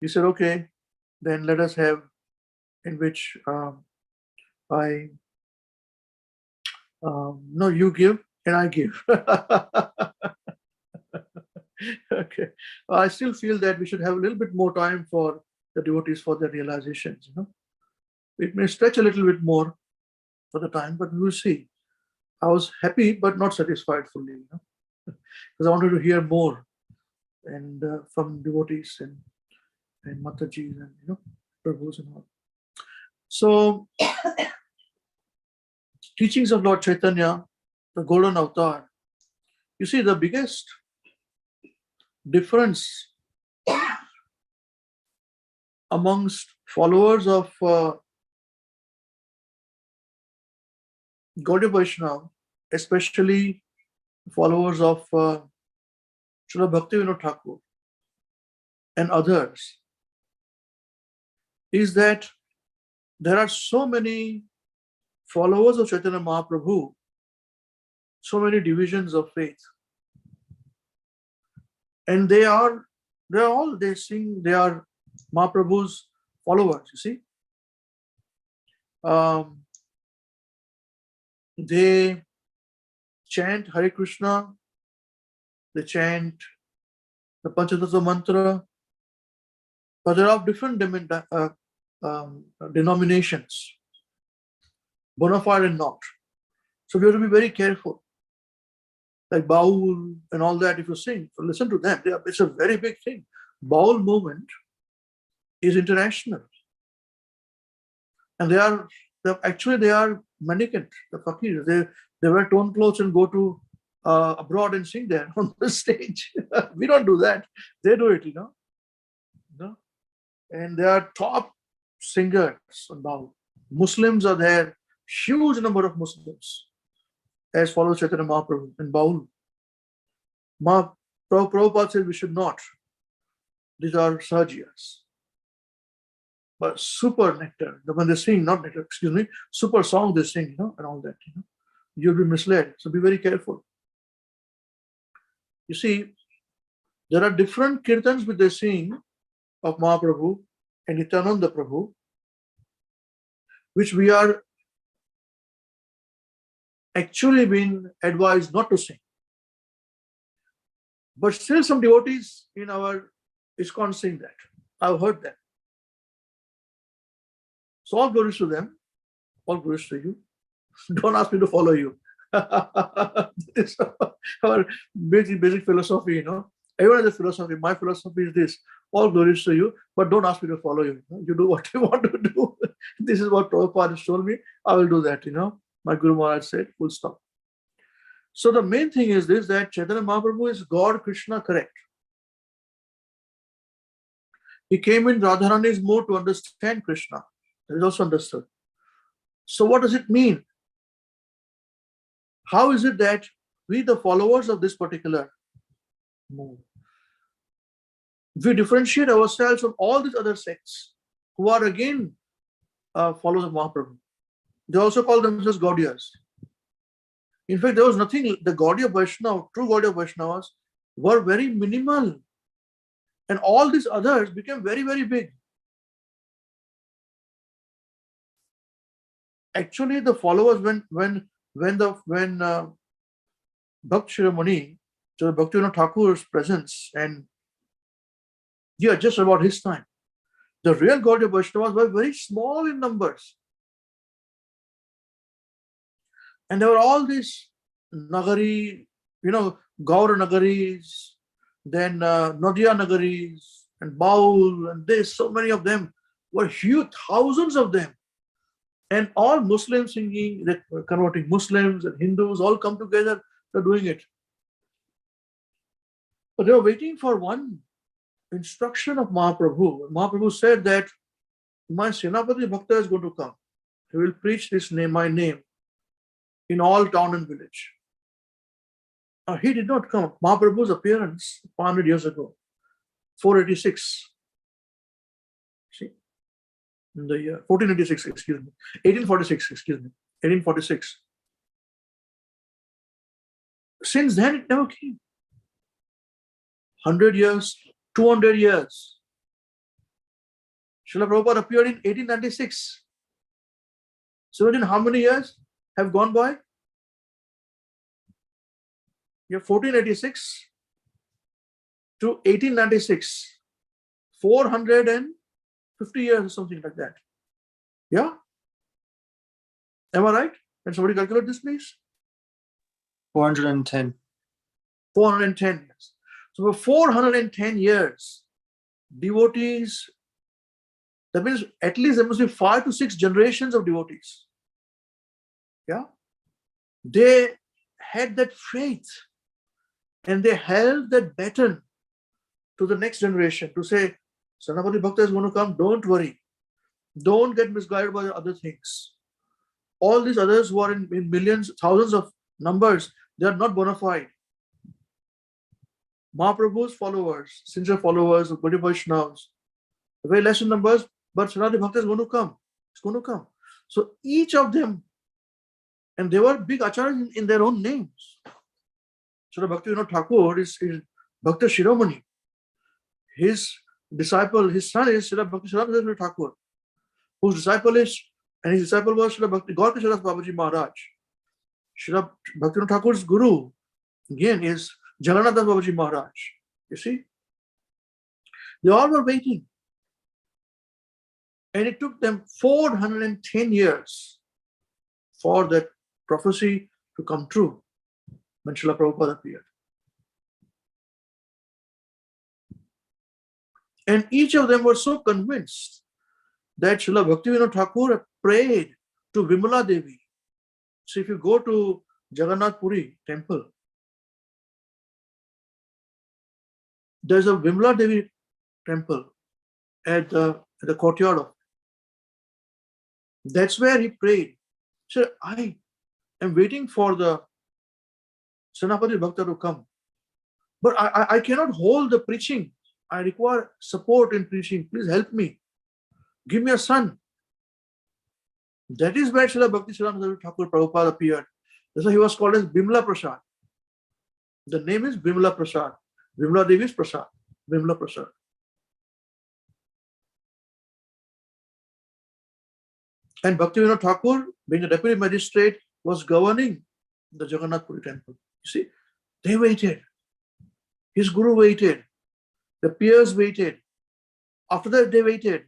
he said, okay, then let us have in which no, you give and I give. Okay. I still feel that we should have a little bit more time for the devotees for their realizations. It may stretch a little bit more for the time, but we will see. I was happy but not satisfied fully, because I wanted to hear more and from devotees and Matajis and Prabhus and all. So, teachings of Lord Chaitanya, the Golden Avatar. You see, the biggest difference amongst followers of Gaudiya Vaishnava, especially followers of Srila Bhaktivinoda Thakur and others, is that there are so many followers of Chaitanya Mahaprabhu, so many divisions of faith, and they are Mahaprabhu's followers. You see, they chant Hare Krishna, they chant the Panchatattva mantra, but they're of different denominations, bona fide and not. So we have to be very careful. Like Baul and all that, if you sing, so listen to them. It's a very big thing. Baul movement is international. And they are mendicant, the fakirs. They wear torn clothes and go to abroad and sing there on the stage. We don't do that. They do it, And they are top singers on Baul. Muslims are there, huge number of Muslims, as follows Chaitanya Mahaprabhu and Baul. Prabhupada says we should not. These are Sahajiyas. But super nectar, when they sing, not nectar, excuse me, super song they sing, and all that, You'll be misled. So be very careful. You see, there are different kirtans which they sing of Mahaprabhu and Nityananda Prabhu, which we are actually being advised not to sing. But still some devotees in our ISKCON sing that. I've heard that. So all glories to them, all glories to you. Don't ask me to follow you. This is our basic philosophy, Everyone has a philosophy. My philosophy is this: all glories to you, but don't ask me to follow you. You do what you want to do. This is what Prabhupada has told me. I will do that, My Guru Maharaj said, full stop. So the main thing is this, that Chaitanya Mahaprabhu is God, Krishna, correct. He came in Radharani's mood to understand Krishna. That is also understood. So what does it mean? How is it that we, the followers of this particular mood, we differentiate ourselves from all these other sects who are again followers of Mahaprabhu? They also call themselves Gaudiyas. In fact, there was nothing, the Gaudiya Vaishnava, true Gaudiya Vaishnavas were very minimal. And all these others became very, very big. Actually, the followers, when Bhakt Shiromani, so Bhaktivinoda Thakur's presence, and just about his time, the real Gaudiya Vaishnavas were very small in numbers. And there were all these Nagari, Gaura Nagaris, then Nadia Nagaris, and Baul, and so many of them were huge, thousands of them. And all Muslims singing, converting Muslims and Hindus, all come together, they're doing it. But they were waiting for one instruction of Mahaprabhu. Mahaprabhu said that my Senapati Bhakta is going to come. He will preach my name in all town and village. He did not come. Mahaprabhu's appearance 400 years ago, 486. See, in the year 1486, 1846, 1846. Since then, it never came. 100 years, 200 years. Srila Prabhupada appeared in 1896. So within how many years have gone by? You have 1486 to 1896. 450 years or something like that. Yeah? Am I right? Can somebody calculate this, please? 410. 410 years. So for 410 years, devotees, that means at least there must be 5 to 6 generations of devotees. Yeah? They had that faith and they held that baton to the next generation to say, Sanapati Bhakta is going to come, don't worry. Don't get misguided by other things. All these others who are in millions, thousands of numbers, they are not bona fide. Mahaprabhu's followers, sincere followers of Gaudiya Vaishnavas, very less in numbers, but Sanapati Bhakta is going to come. It's going to come. So each of them, and they were big acharyas in their own names. Srila Bhaktivinoda Thakur is Bhakta Shiromani. His disciple, his son is Srila Bhakti Siddhanta Thakur, whose disciple is, and his disciple was Srila Bhakti Gaurkishora Babaji Maharaj. Srila Bhaktivinoda Thakur's guru, again, is Jagannath Babaji Maharaj. You see? They all were waiting. And it took them 410 years for that prophecy to come true when Srila Prabhupada appeared. And each of them were so convinced that Srila Bhaktivinoda Thakur prayed to Vimala Devi. So if you go to Jagannath Puri temple, there's a Vimala Devi temple at the courtyard of. That's where he prayed. So I am waiting for the Sanapati Bhakta to come. But I cannot hold the preaching. I require support in preaching. Please help me. Give me a son. That is where Srila Bhakti Siddhanta Thakur Prabhupada appeared. That's why he was called as Bimla Prasad. The name is Bimla Prasad. Bimla Devi's Prasad. Bimla Prasad. And Bhaktivinoda Thakur, being the deputy magistrate, was governing the Jagannath Puri temple. You see, they waited. His guru waited. The peers waited. After that, they waited.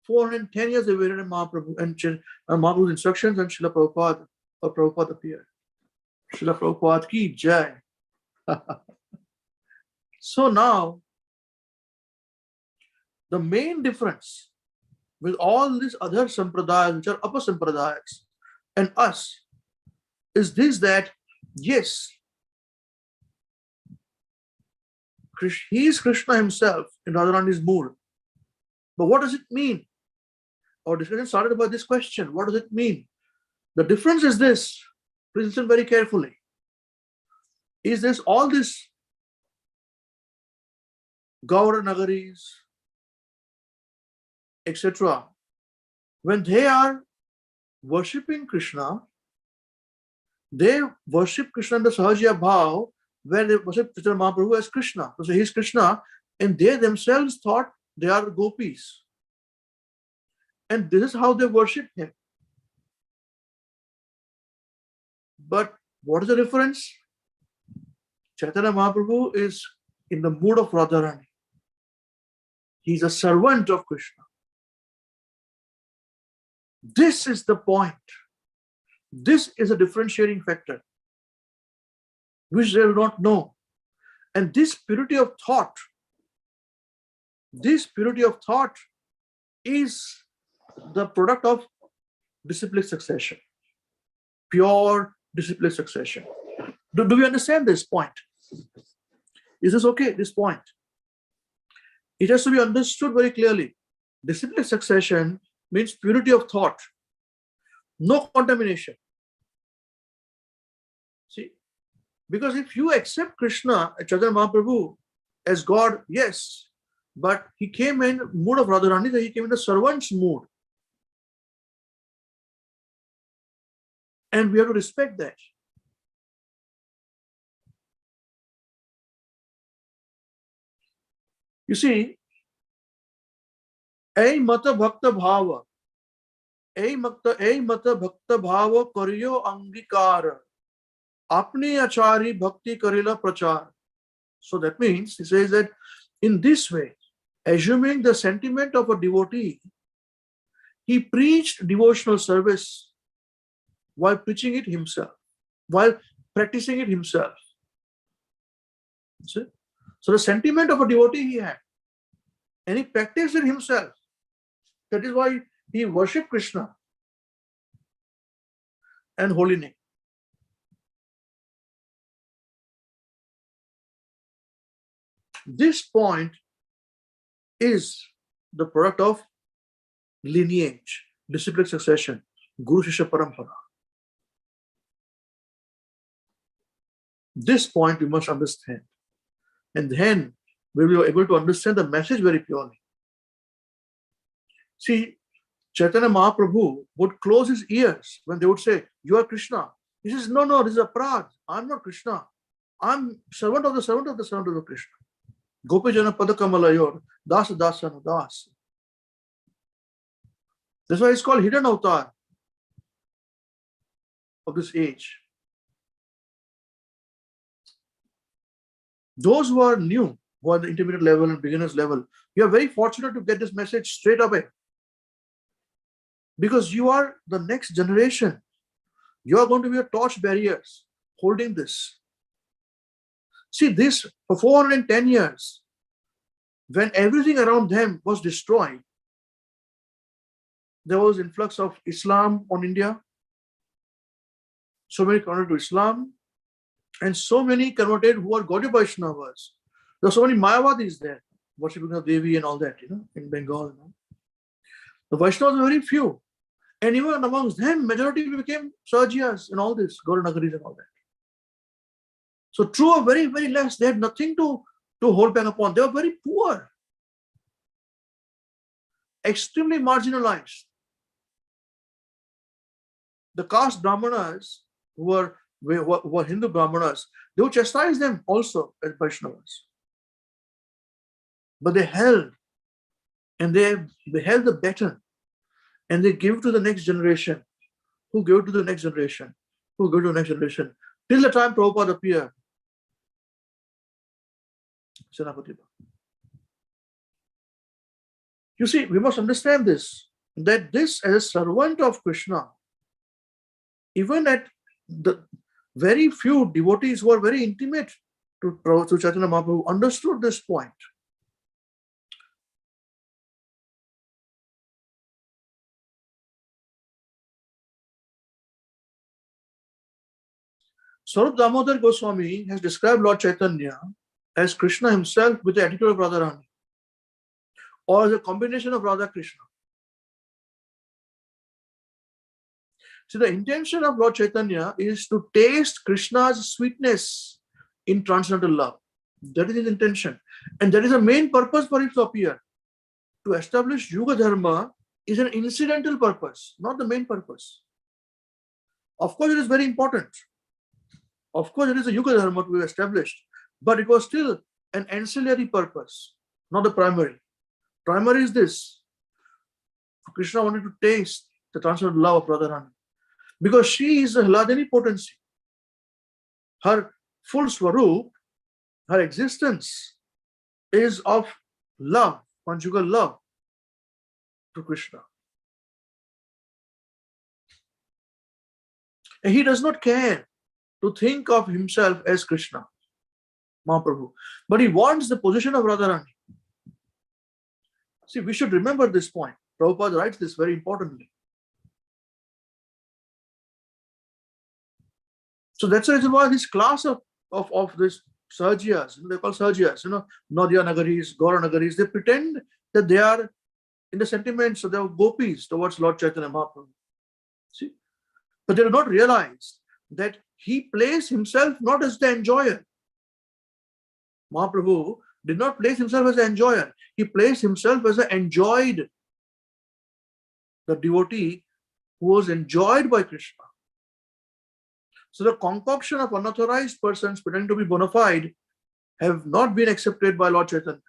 410 years they waited in Mahaprabhu and Mahaprabhu's instructions, and Srila Prabhupada appeared. Srila Prabhupada ki jai. So now, the main difference with all these other sampradayas, which are upper sampradayas, and us, is this, that yes, he is Krishna himself in Radharani's mood. But what does it mean? Our discussion started by this question. What does it mean? The difference is this. Please listen very carefully. Is this all this Gaura Nagaris, etc., when they are worshipping Krishna, they worship Krishna in the Sahajya Bhav, where they worship Chaitanya Mahaprabhu as Krishna. So he is Krishna, and they themselves thought they are gopis. And this is how they worship him. But what is the difference? Chaitanya Mahaprabhu is in the mood of Radharani. He is a servant of Krishna. This is the point. This is a differentiating factor, which they will not know. And this purity of thought is the product of disciplic succession, pure disciplic succession. Do we understand this point? Is this okay, this point? It has to be understood very clearly. Disciplic succession means purity of thought, no contamination. See, because if you accept Krishna, Chaitanya Mahaprabhu, as God, yes, but he came in mood of Radharani, he came in the servant's mood. And we have to respect that. You see, Ei mata bhakta bhava. Ei mata bhakta bhava kariyo angikara. Apni achari bhakti karila prachar. So that means he says that in this way, assuming the sentiment of a devotee, he preached devotional service while preaching it himself, while practicing it himself. See? So the sentiment of a devotee he had, and he practiced it himself. That is why he worshipped Krishna and holy name. This point is the product of lineage, disciplic succession, Guru Shishya Parampara. This point we must understand. And then we will be able to understand the message very purely. See, Chaitanya Mahaprabhu would close his ears when they would say, "You are Krishna." He says, "No, no, this is Aparadh. I'm not Krishna. I'm servant of the servant of the servant of the Krishna. Gopijana Padakamalayur, Dasa Dasa no Das." That's why it's called hidden avatar of this age. Those who are new, who are the intermediate level and beginners level, you are very fortunate to get this message straight away. Because you are the next generation. You are going to be a torch bearers holding this. See, this for 410 years, when everything around them was destroyed, there was influx of Islam on India. So many converted to Islam, and so many converted who are Gaudiya Vaishnavas. There are so many Mayavadis there, worshipping of Devi and all that, in Bengal. The Vaishnavas were very few. And even amongst them, majority became Sajiyas and all this, Gauranagaris and all that. So true or very, very less, they had nothing to hold back upon. They were very poor, extremely marginalized. The caste Brahmanas, who were Hindu Brahmanas, they would chastise them also as Vaishnavas. But they held, and they held the baton, and they gave to the next generation, who gave to the next generation, who gave to the next generation, till the time Prabhupada appeared. Senapati. You see, we must understand this, that this as a servant of Krishna, even at the very few devotees who are very intimate to Chaitanya Mahaprabhu understood this point. Swarup Damodar Goswami has described Lord Chaitanya as Krishna himself with the attitude of Radharani, or as a combination of Radha Krishna. So the intention of Lord Chaitanya is to taste Krishna's sweetness in transcendental love. That is his intention. And that is the main purpose for it to appear. To establish Yuga Dharma is an incidental purpose, not the main purpose. Of course, it is very important. Of course, it is a Yuga Dharma to be established, but it was still an ancillary purpose, not the primary. Primary is this. Krishna wanted to taste the transcendental love of Radharani, because she is a Hladini potency. Her full Swarup, her existence is of love, conjugal love to Krishna. And he does not care to think of himself as Krishna, Mahaprabhu, but he wants the position of Radharani. See, we should remember this point. Prabhupada writes this very importantly. So that's the reason why this class of this Sajiyas, they're called Sajiyas, Naudya Nagaris, Gaura Nagaris, they pretend that they are in the sentiments of their gopis towards Lord Chaitanya Mahaprabhu. See? But they do not realize that he placed himself not as the enjoyer. Mahaprabhu did not place himself as an enjoyer. He placed himself as an enjoyed, the devotee who was enjoyed by Krishna. So the concoction of unauthorized persons pretending to be bona fide have not been accepted by Lord Chaitanya.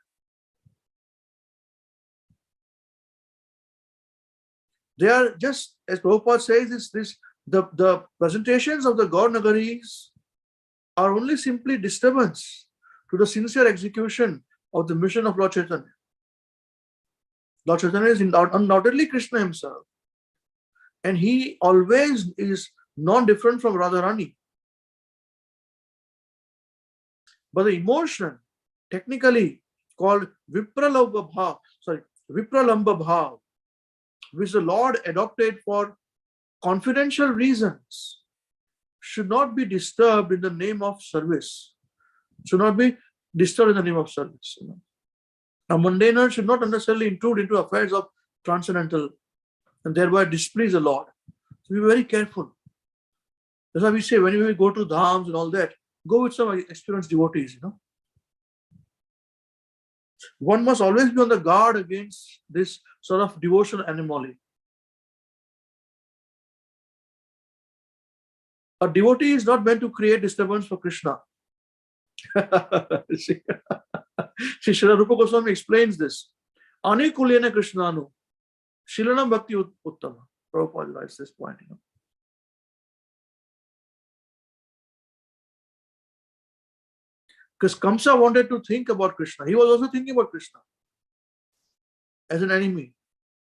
They are just, as Prabhupada says, the presentations of the God Nagaris are only simply disturbance to the sincere execution of the mission of Lord Chaitanya. Lord Chaitanya is undoubtedly Krishna himself. And he always is non-different from Radharani. But the emotion, technically called Vipralamba Bhav, which the Lord adopted for confidential reasons, should not be disturbed in the name of service. Should not be disturbed in the name of service. A mundaner should not unnecessarily intrude into affairs of transcendental and thereby displease the Lord. So be very careful. That's why we say when we go to dhams and all that, go with some experienced devotees. One must always be on the guard against this sort of devotional anomaly. A devotee is not meant to create disturbance for Krishna. Sri Srila Rupa Goswami explains this. Anikulena Krishnanu, Shilanam Bhakti Uttama. Prabhupada writes this point. Because Kamsa wanted to think about Krishna. He was also thinking about Krishna as an enemy.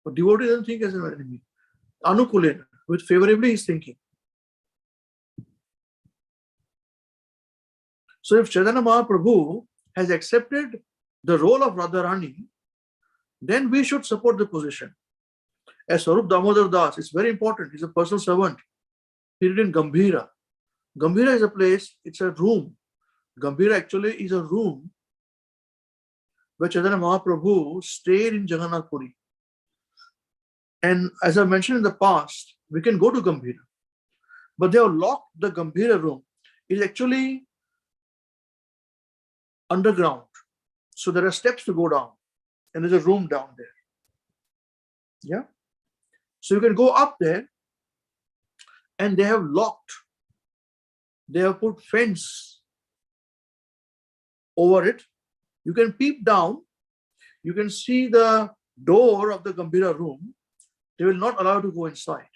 But devotee doesn't think as an enemy. Anukulena, with favorably he's thinking. So if Chaitanya Mahaprabhu has accepted the role of Radharani, then we should support the position. As Swarup Damodar Das, it's very important. He's a personal servant. He did in Gambhira. Gambhira is a place, it's a room. Gambhira actually is a room where Chaitanya Mahaprabhu stayed in Jagannath Puri. And as I mentioned in the past, we can go to Gambhira. But they have locked the Gambhira room. It's actually underground. So there are steps to go down. And there's a room down there. Yeah. So you can go up there and they have locked. They have put fence over it. You can peep down. You can see the door of the Gambhira room. They will not allow you to go inside.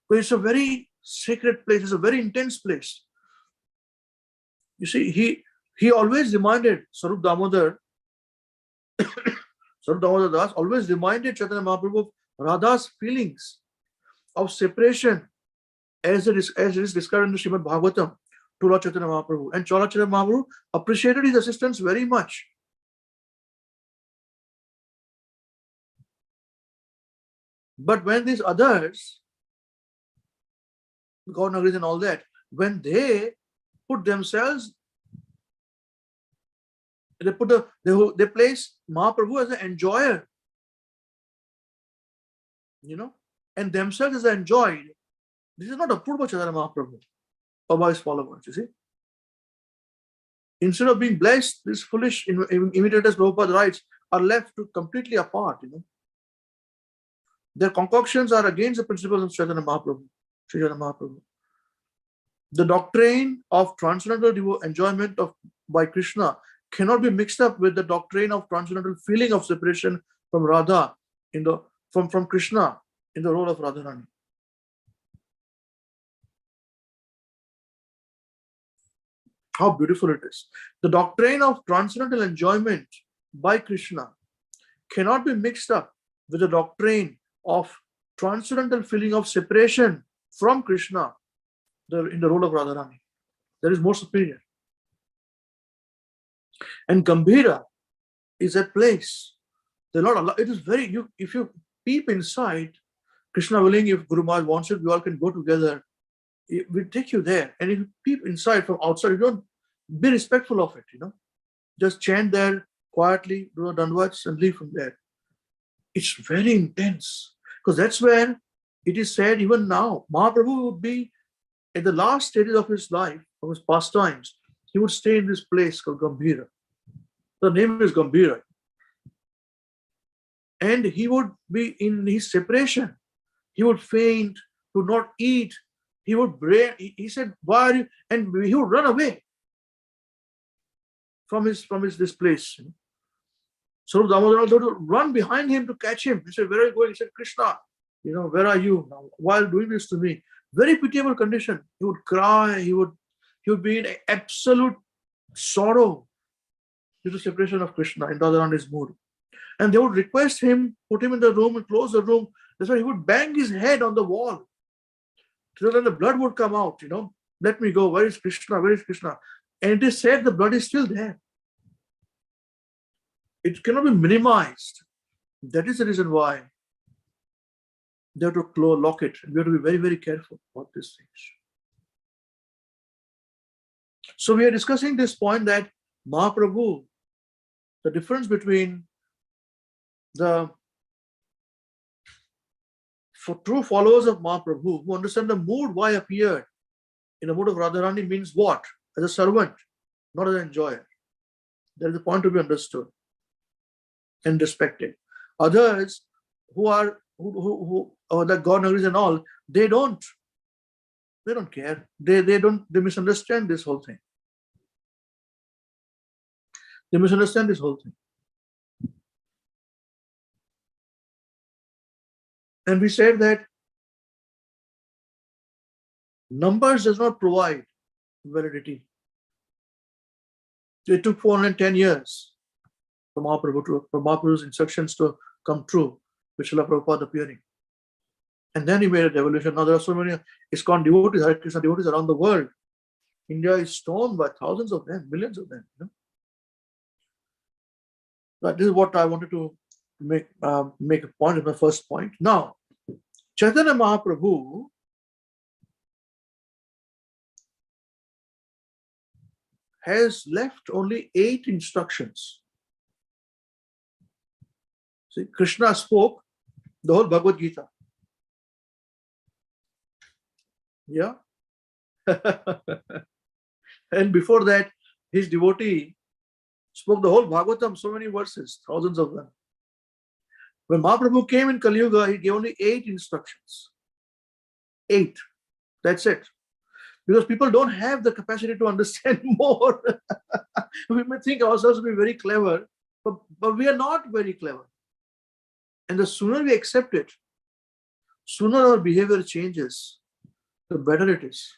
But it's a very sacred place. It's a very intense place. You see, he always reminded Swarup Damodar, Swarup Damodar Das always reminded Chaitanya Mahaprabhu of Radha's feelings of separation as it is described in the Srimad Bhāgavatam to Lord Chaitanya Mahaprabhu. And Lord Chaitanya Mahaprabhu appreciated his assistance very much. But when these others, God Nagaris and all that, when they put themselves, they place Mahaprabhu as an enjoyer, and themselves as enjoyed. This is not approved by Chaitanya Mahaprabhu or by his followers, you see. Instead of being blessed, these foolish imitators, Prabhupada writes, are left to completely apart, Their concoctions are against the principles of Chaitanya Mahaprabhu. The doctrine of transcendental enjoyment by Krishna cannot be mixed up with the doctrine of transcendental feeling of separation from Radha from Krishna in the role of Radharani. How beautiful it is. The doctrine of transcendental enjoyment by Krishna cannot be mixed up with the doctrine of transcendental feeling of separation from Krishna in the role of Radharani. That is more superior. And Gambhira is that place. They're not allowed. It is very, if you peep inside, Krishna willing, if Guru Maharaj wants it, we all can go together. We'll take you there. And if you peep inside from outside, you don't be respectful of it, Just chant there quietly, do a dandavats and leave from there. It's very intense. Because that's where it is said even now, Mahaprabhu would be at the last stages of his life, of his pastimes, he would stay in this place called Gambhira. The name is Gambhira. And he would be in his separation. He would faint, he would not eat. He would he said, why are you? And he would run away from this place. So Damodar would run behind him to catch him. He said, where are you going? He said, Krishna. where are you now? While doing this to me, very pitiable condition. He would cry. He would be in absolute sorrow due to separation of Krishna in Radharani's mood. And they would request him, put him in the room and close the room. That's why he would bang his head on the wall. So then the blood would come out, Let me go. Where is Krishna? Where is Krishna? And it is said the blood is still there. It cannot be minimized. That is the reason why they have to lock it. We have to be very, very careful about these things. So we are discussing this point that Mahaprabhu, the difference between the true followers of Mahaprabhu who understand the mood why appeared in the mood of Radharani means what? As a servant, not as an enjoyer. There is a point to be understood and respected. Others who are the God Nagaris and all, they don't care. They misunderstand this whole thing. They misunderstand this whole thing. And we said that numbers does not provide validity. It took 410 years for Mahaprabhu's instructions to come true, with Srila Prabhupada appearing. And then he made a revolution. Now there are so many ISKCON devotees, Hare Krishna devotees around the world. India is stormed by thousands of them, millions of them. But this is what I wanted to make a point in my first point. Now, Chaitanya Mahaprabhu has left only 8 instructions. See, Krishna spoke the whole Bhagavad Gita. Yeah. And before that, his devotee spoke the whole Bhagavatam, so many verses, thousands of them. When Mahaprabhu came in Kali Yuga, he gave only 8 instructions. 8. That's it. Because people don't have the capacity to understand more. We may think ourselves to be very clever, but we are not very clever. And the sooner we accept it, sooner our behavior changes, the better it is.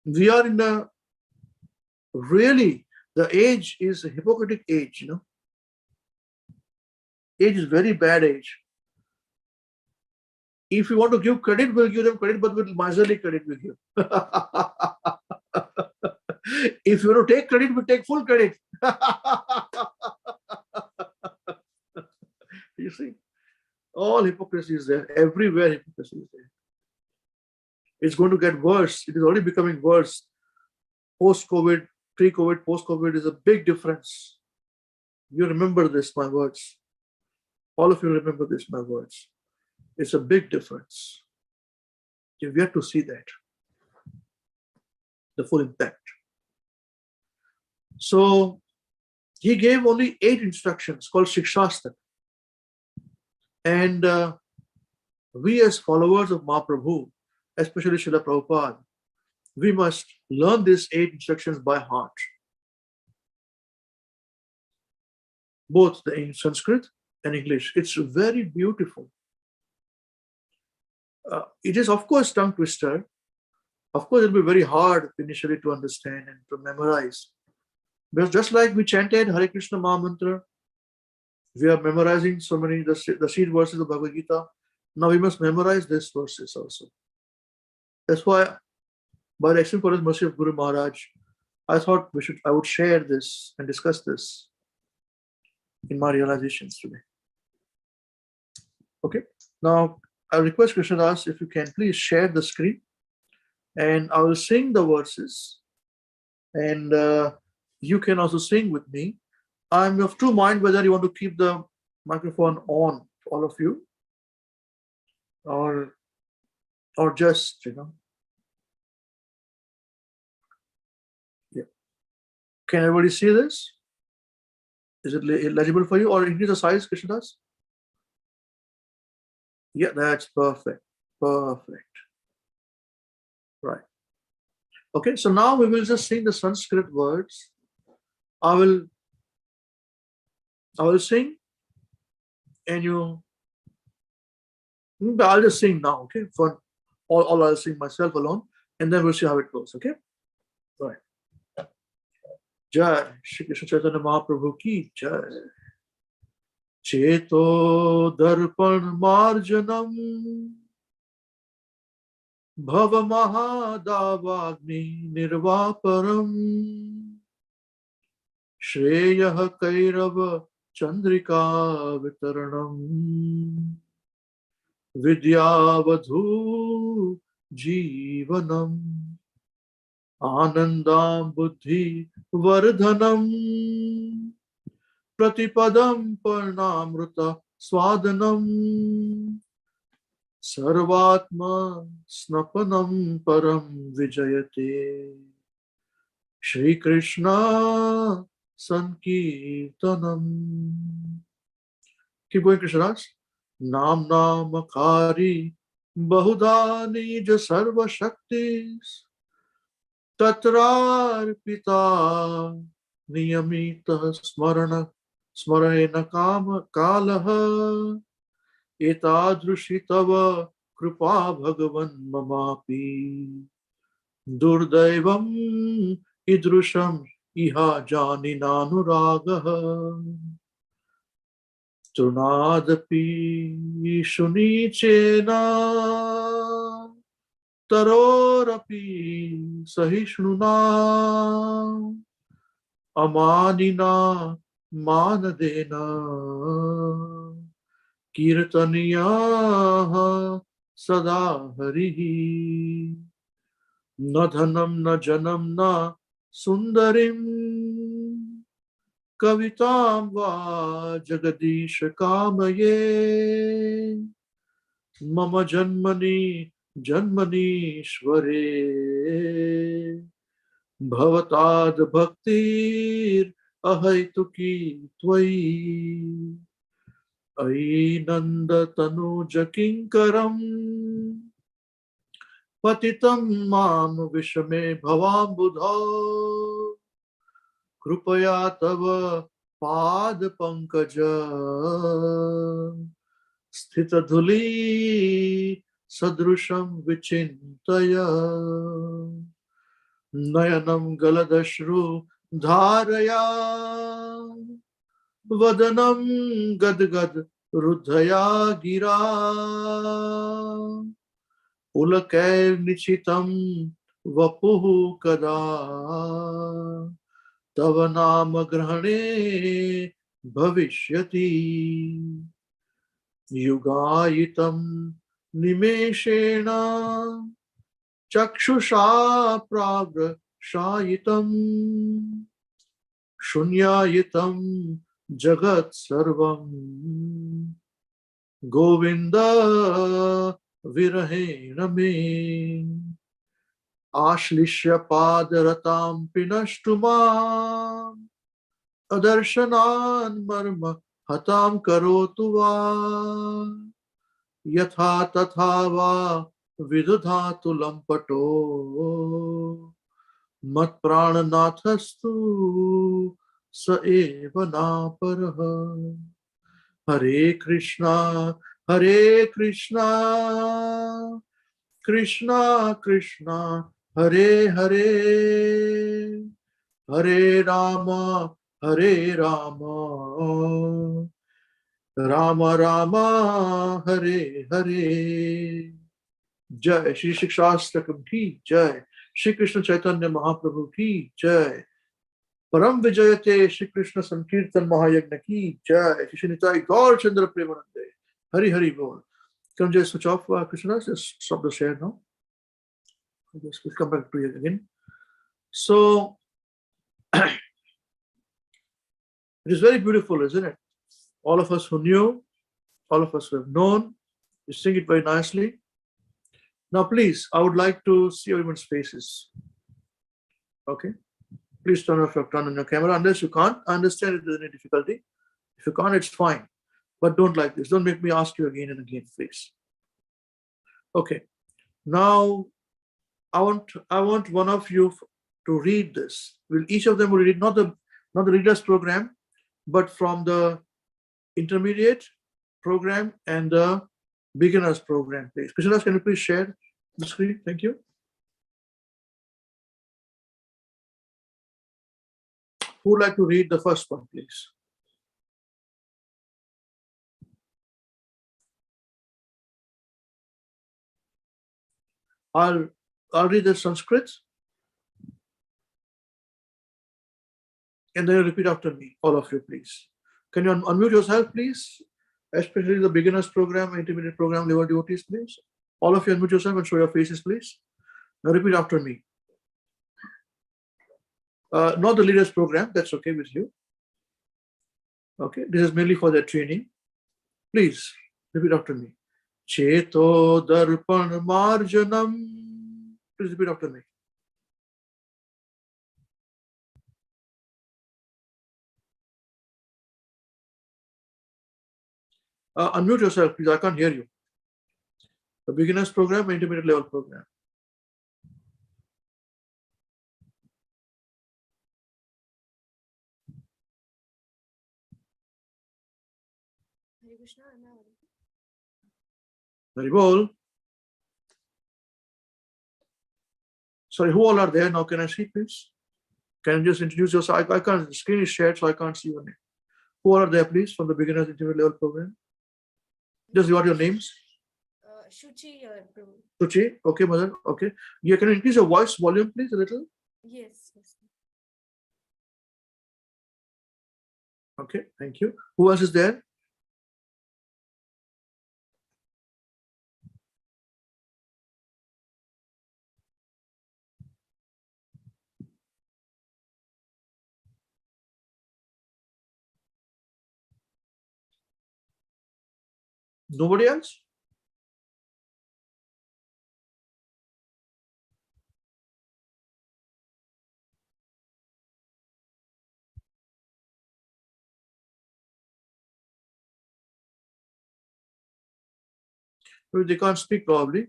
We are in the age is a hypocritic age, Age is very bad age. If you want to give credit, we'll give them credit, but with miserly credit we give. If you want to take credit, we take full credit. You see, all hypocrisy is there. Everywhere hypocrisy is there. It's going to get worse. It is already becoming worse. Post-COVID, pre-COVID, post-COVID is a big difference. You remember this, my words. All of you remember this, my words. It's a big difference. You've yet to see that. The full impact. So, he gave only 8 instructions called Shikshastak. And we as followers of Mahaprabhu, especially Srila Prabhupada, we must learn these 8 instructions by heart. Both in Sanskrit and English. It's very beautiful. It is, of course, tongue twister. Of course, it will be very hard initially to understand and to memorize. Because just like we chanted Hare Krishna Maha Mantra, we are memorizing so many the seed verses of Bhagavad Gita. Now we must memorize these verses also. That's why, by the extraordinary mercy of Guru Maharaj, I thought I would share this and discuss this in my realizations today. Okay. Now I request Krishnadas if you can please share the screen, and I will sing the verses, and you can also sing with me. I'm of two mind whether you want to keep the microphone on, all of you, or just, yeah. Can everybody see this? Is it legible for you, or increase the size, Krishnadas? Yeah, that's perfect. Perfect. Right. Okay, so now we will just sing the Sanskrit words. I will sing, and I'll just sing now, okay? For all I'll sing myself alone, and then we'll see how it goes, okay? Right. Jai Shri Krishna Chaitanya Mahaprabhu ki Jai. Cheto Darpan Marjanam Bhava Mahadavagni Nirvaparam Shreyah Kairava Chandrika Vitaranam Vidyavadhu Jivanam Anandam Buddhi Vardhanam Pratipadam Parnamruta Swadanam Sarvatma Snapanam Param Vijayate Shri Krishna Sankirtanam. Keep going, Krishnadas. Nam Namakari Bahudani Sarva Shaktis Tatrar Pita Niyamita Smarena Kalaha Etadrushitava Krupa Bhagavan Mamapi Durdaivam Idrusham Iha Janinanuragaha Trunadapi Shunichena Tarorapi Sahishnuna Amanina Manadena Kirtaniya Sada Harihi Nadhanam na janam na sundarim Kavitam va Jagadish Kamaye Mama Janmani Janmani Shvare Bhavatad Bhaktir Ahaituki Tvai Ainanda Tanuja Kinkaram Patitam Mam Vishame Bhavam Buddha Krupaya Tava Pad Pankaja Sthita Dhuli Sadrusham Vichintaya Nayanam Galadashru Dharaya Vadanam Gadgad Rudhaya Gira Ulakair Nichitam Vapuhu Kada Tavanama Grahane Bhavishyati Yugayitam Nimeshena Chakshusha Pravra Shayitam Shunyayitam Jagat Sarvam Govinda Virahena me Ashlishya Padaratam Pinashtumam Adarshanan Marma Hatam Karotuva Yatha Tathava Vidudhatu Lampato Mat Prananathastu Saeva Naparaha Hare Krishna Hare Krishna Krishna Krishna Hare Hare Hare Rama Hare Rama Rama Rama Hare Hare Jai Shri Shikshastakam ki Jai Shri Krishna Chaitanya Mahaprabhu ki Jai Param Vijayate Shri Krishna Sankirtan Mahayagna ki Jai Shri Nitai Gaur Chandra Premanande Hari Hari Bol. Can you just switch off Krishna? Just stop the share now. I guess we'll come back to it again. So it is very beautiful, isn't it? All of us who knew, all of us who have known, you sing it very nicely. Now, please, I would like to see everyone's faces. Okay? Please turn on your camera. Unless you can't, I understand if there's any difficulty. If you can't, it's fine. But don't like this. Don't make me ask you again and again, please. Okay. Now, I want one of you to read this. Will each of them will read not the readers program, but from the intermediate program and the beginners program, please. Krishna, can you please share the screen? Thank you. Who would like to read the first one, please? I'll read the Sanskrit and then you repeat after me, all of you, please. Can you unmute yourself, please? Especially the beginners program, intermediate program, level devotees, please. All of you unmute yourself and show your faces, please. Now repeat after me. Not the leaders program, that's okay with you. Okay, this is mainly for their training. Please repeat after me. Cheto darpan marjanam. Please repeat after me. Unmute yourself, please. I can't hear you. The beginners program, intermediate level program. Hare Krishna, Very well. Sorry, who all are there now? Can I see, please? Can you just introduce yourself? I can't, the screen is shared, so I can't see your name. Who all are there, please, from the beginners intermediate level program? Just what your names? Shuchi, Prabhu. Suchi, okay, mother, okay. Yeah, can you increase your voice volume, please, a little? Yes, yes. Okay, thank you. Who else is there? Nobody else? Maybe they can't speak probably.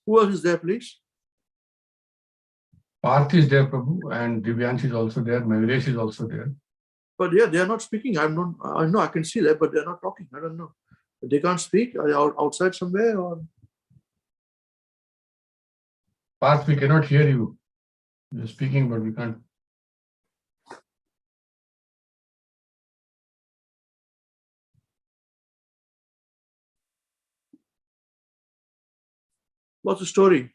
Who else is there, please? Parth is there, Prabhu, and Divyansh is also there. Maviresh is also there. But yeah, they are not speaking. I know I can see that, but they're not talking. I don't know. They can't speak. Are they outside somewhere or? Parth, we cannot hear you. You're speaking, but we can't. What's the story?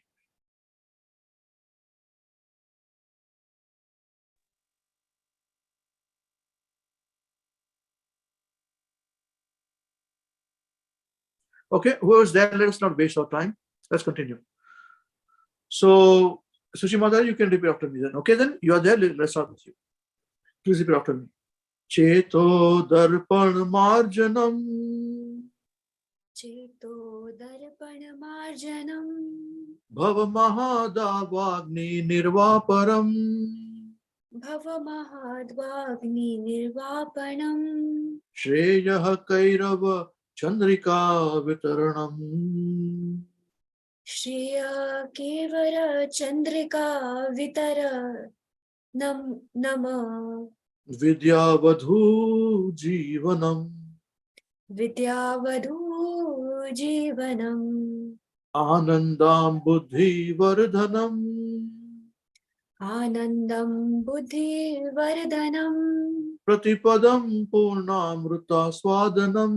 Okay, whoever's there, let us not waste our time. Let's continue. So, Sushi Mata, you can repeat after me then. Okay, then you are there. Let's start with you. Please repeat after me. Cheto darpan marjanam. Cheto darpan marjanam. Bhava mahadavagni nirvaparam. Bhava mahadvagni nirvapanam. Shreyah kairava chandrika vitaranam. Shriya kevara chandrika vitara nama. Vidyavadhu jivanam. Vidyavadhu jivanam. Anandam buddhi vardhanam. Anandam buddhi vardhanam. Pratipadam purnamruta swadanam.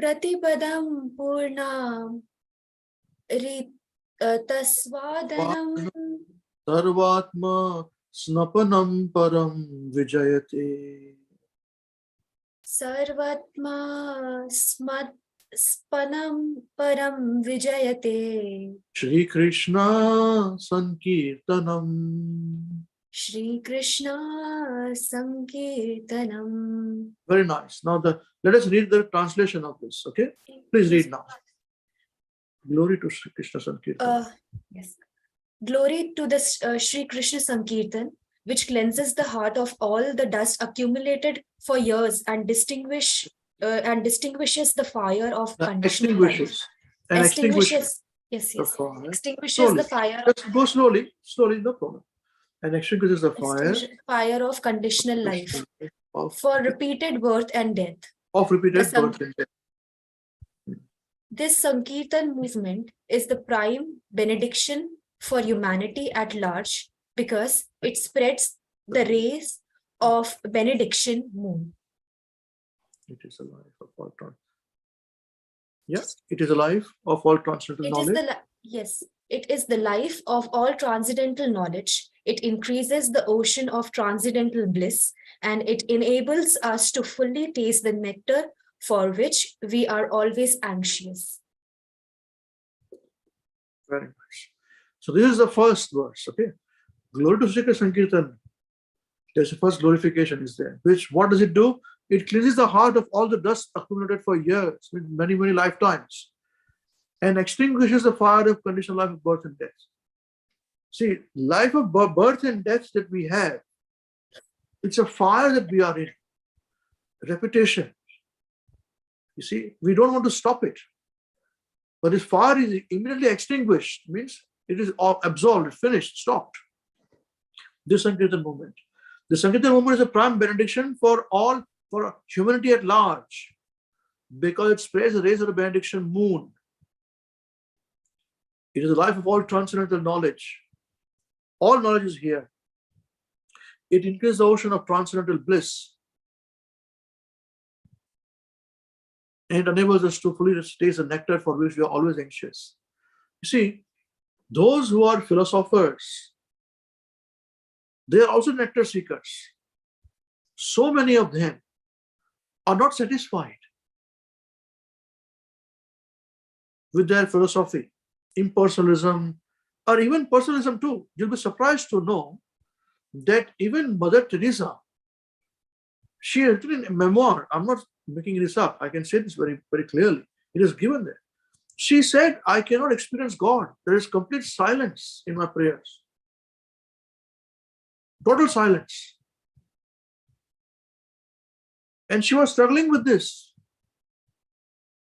Pratipadam purnam tasvadanam. Sarvatma snapanam param vijayate. Sarvatma spanam param vijayate. Shri Krishna Sankirtanam. Shri Krishna Sankirtanam. Very nice. Now let us read the translation of this. Okay, please read now. Glory to Shri Krishna Sankirtan. Yes. Glory to the Shri Krishna Sankirtan, which cleanses the heart of all the dust accumulated for years and distinguishes the fire of conditioned mind. Extinguishes. Yes, the yes. fire. Extinguishes Slowly. the fire. Just go slowly, no problem. And extinguishes the fire Fire of conditional life for repeated birth and death. of repeated The birth and death. This Sankirtan movement is the prime benediction for humanity at large because it spreads the rays of benediction moon. It is a life of all it is a life of all transcendental knowledge. Yes, it is the life of all transcendental knowledge. It increases the ocean of transcendental bliss, and it enables us to fully taste the nectar for which we are always anxious. Very much. So this is the first verse. Okay, glory to Sri Krishna Sankirtan. There's the first glorification is there. Which what does it do? It cleanses the heart of all the dust accumulated for years, with many lifetimes, and extinguishes the fire of conditional life of birth and death. See, life of birth and death that we have, it's a fire that we are in. Repetition. You see, we don't want to stop it. But this fire is immediately extinguished, means it is absolved, finished, stopped. This Sankirtan movement. The Sankirtan movement is a prime benediction for humanity at large, because it spreads the rays of the benediction moon. It is the life of all transcendental knowledge. All knowledge is here. It increases the ocean of transcendental bliss, and it enables us to fully taste the nectar for which we are always anxious. You see, those who are philosophers, they are also nectar seekers. So many of them are not satisfied with their philosophy, impersonalism, or even personalism too. You'll be surprised to know that even Mother Teresa, she has written a memoir. I'm not making this up. I can say this very clearly. It is given there. She said, I cannot experience God. There is complete silence in my prayers. Total silence. And she was struggling with this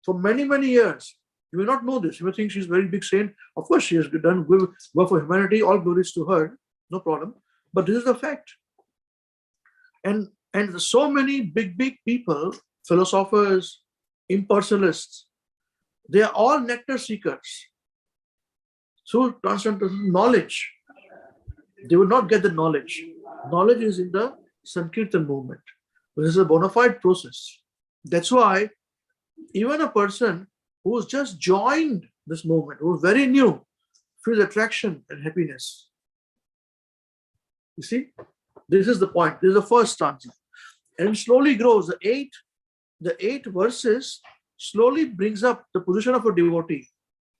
for many years. You may not know this. You may think she's a very big saint. Of course, she has done good work for humanity. All glories to her. No problem. But this is the fact. And so many big people, philosophers, impersonalists, they are all nectar seekers. Through transcendental knowledge, they will not get the knowledge. Knowledge is in the Sankirtan movement. This is a bona fide process. That's why even a person who has just joined this movement, who is very new, feels attraction and happiness. You see, this is the point. This is the first stanza. And slowly grows. The eight verses slowly brings up the position of a devotee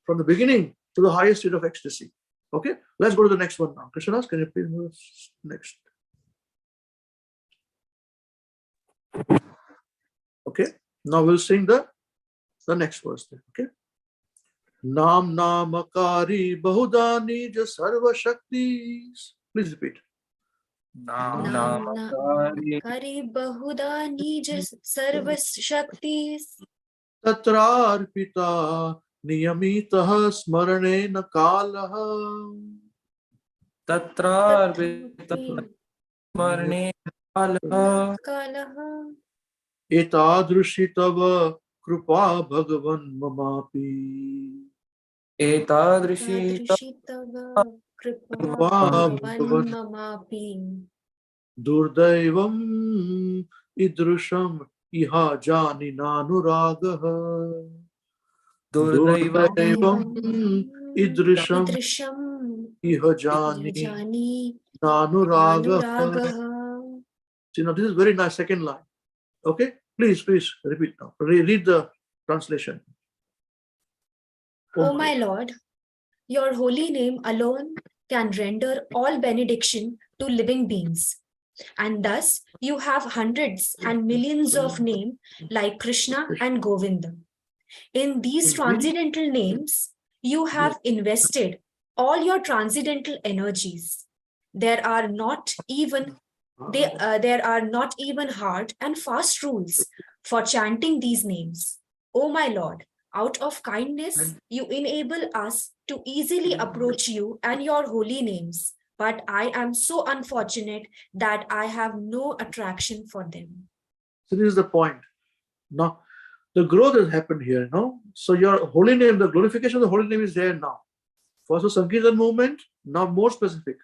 from the beginning to the highest state of ecstasy. Okay, let's go to the next one now. Krishna, can you please move next? Okay, now we'll sing the next verse there. Okay. Nam namakari bahudani ja sarva shaktis. Please repeat. Nam namakari bahuda nija sarva shaktis. Tatrarpita niyamitaha smarane kalaha. Tatrarpita smarane kalaha. Etadrushi tava kripa bhagavan mamapi. Etadrishi tava kripa bhagavan mamapi. Durdaivam idrusham iha jani nanuragaha. Durdaivam idrusham iha jani nanuragaha. See, now this is very nice second line. Okay, please repeat now. Read the translation. O my Lord, your holy name alone can render all benediction to living beings. And thus you have hundreds and millions of names like Krishna and Govinda. In these transcendental names, you have invested all your transcendental energies. There are not even hard and fast rules for chanting these names. O my Lord, Out of kindness, you enable us to easily approach you and your holy names. But I am so unfortunate that I have no attraction for them. So this is the point. Now, the growth has happened here, no? So your holy name, the glorification of the holy name is there now. First was Sankirtan movement, now more specific.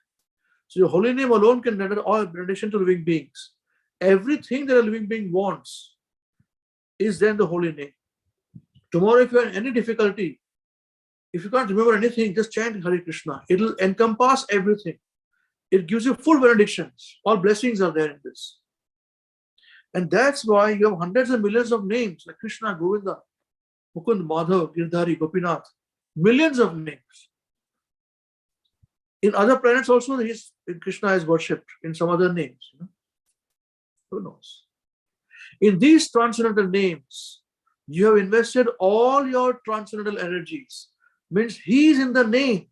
So your holy name alone can render all benediction to living beings. Everything that a living being wants is there in the holy name. Tomorrow, if you have any difficulty, if you can't remember anything, just chant Hare Krishna. It will encompass everything. It gives you full benedictions. All blessings are there in this. And that's why you have hundreds of millions of names like Krishna, Govinda, Mukund, Madhav, Girdhari, Gopinath. Millions of names. In other planets also, Krishna is worshipped in some other names. Who knows? In these transcendental names, you have invested all your transcendental energies. Means he is in the name.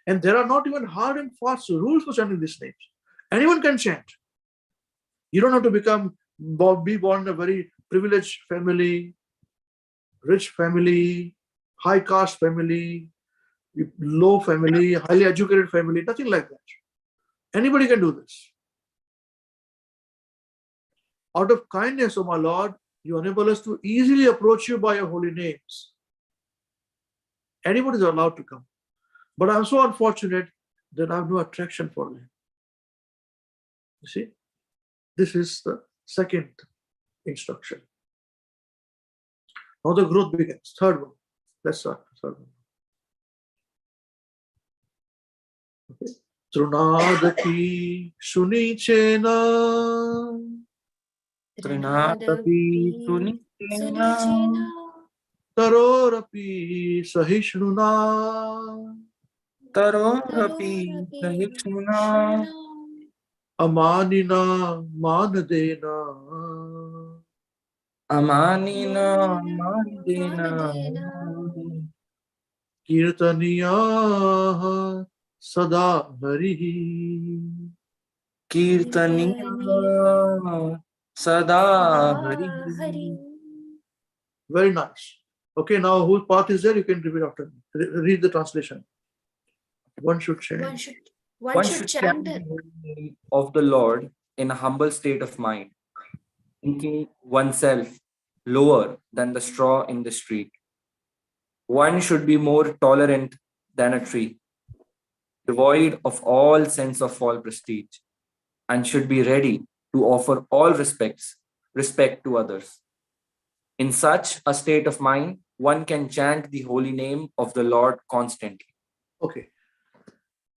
And there are not even hard and fast rules for chanting these names. Anyone can chant. You don't have to be born in a very privileged family, rich family, high caste family, low family, highly educated family, nothing like that. Anybody can do this. Out of kindness, O my Lord, you enable us to easily approach you by your holy names. Anybody is allowed to come. But I'm so unfortunate that I have no attraction for them. You see? This is the second instruction. Now the growth begins. Third one. Let's start. Third one. Okay. Trunadapi Sunichena. Trinadapi Sunichena Tarorapi Sahishnuna. Tarorapi Sahishnuna Amanina Manadena. Amanina Mandena Kirtaniya Sada Harihi. Kirtaniya Sada Hari. Very nice. Okay, now whose path is there? You can repeat after me. Read the translation. One should chant. One should chant the holy name of the Lord in a humble state of mind, thinking oneself lower than the straw in the street. One should be more tolerant than a tree, devoid of all sense of false prestige, and should be ready to offer all respect to others. In such a state of mind, one can chant the holy name of the Lord constantly. Okay.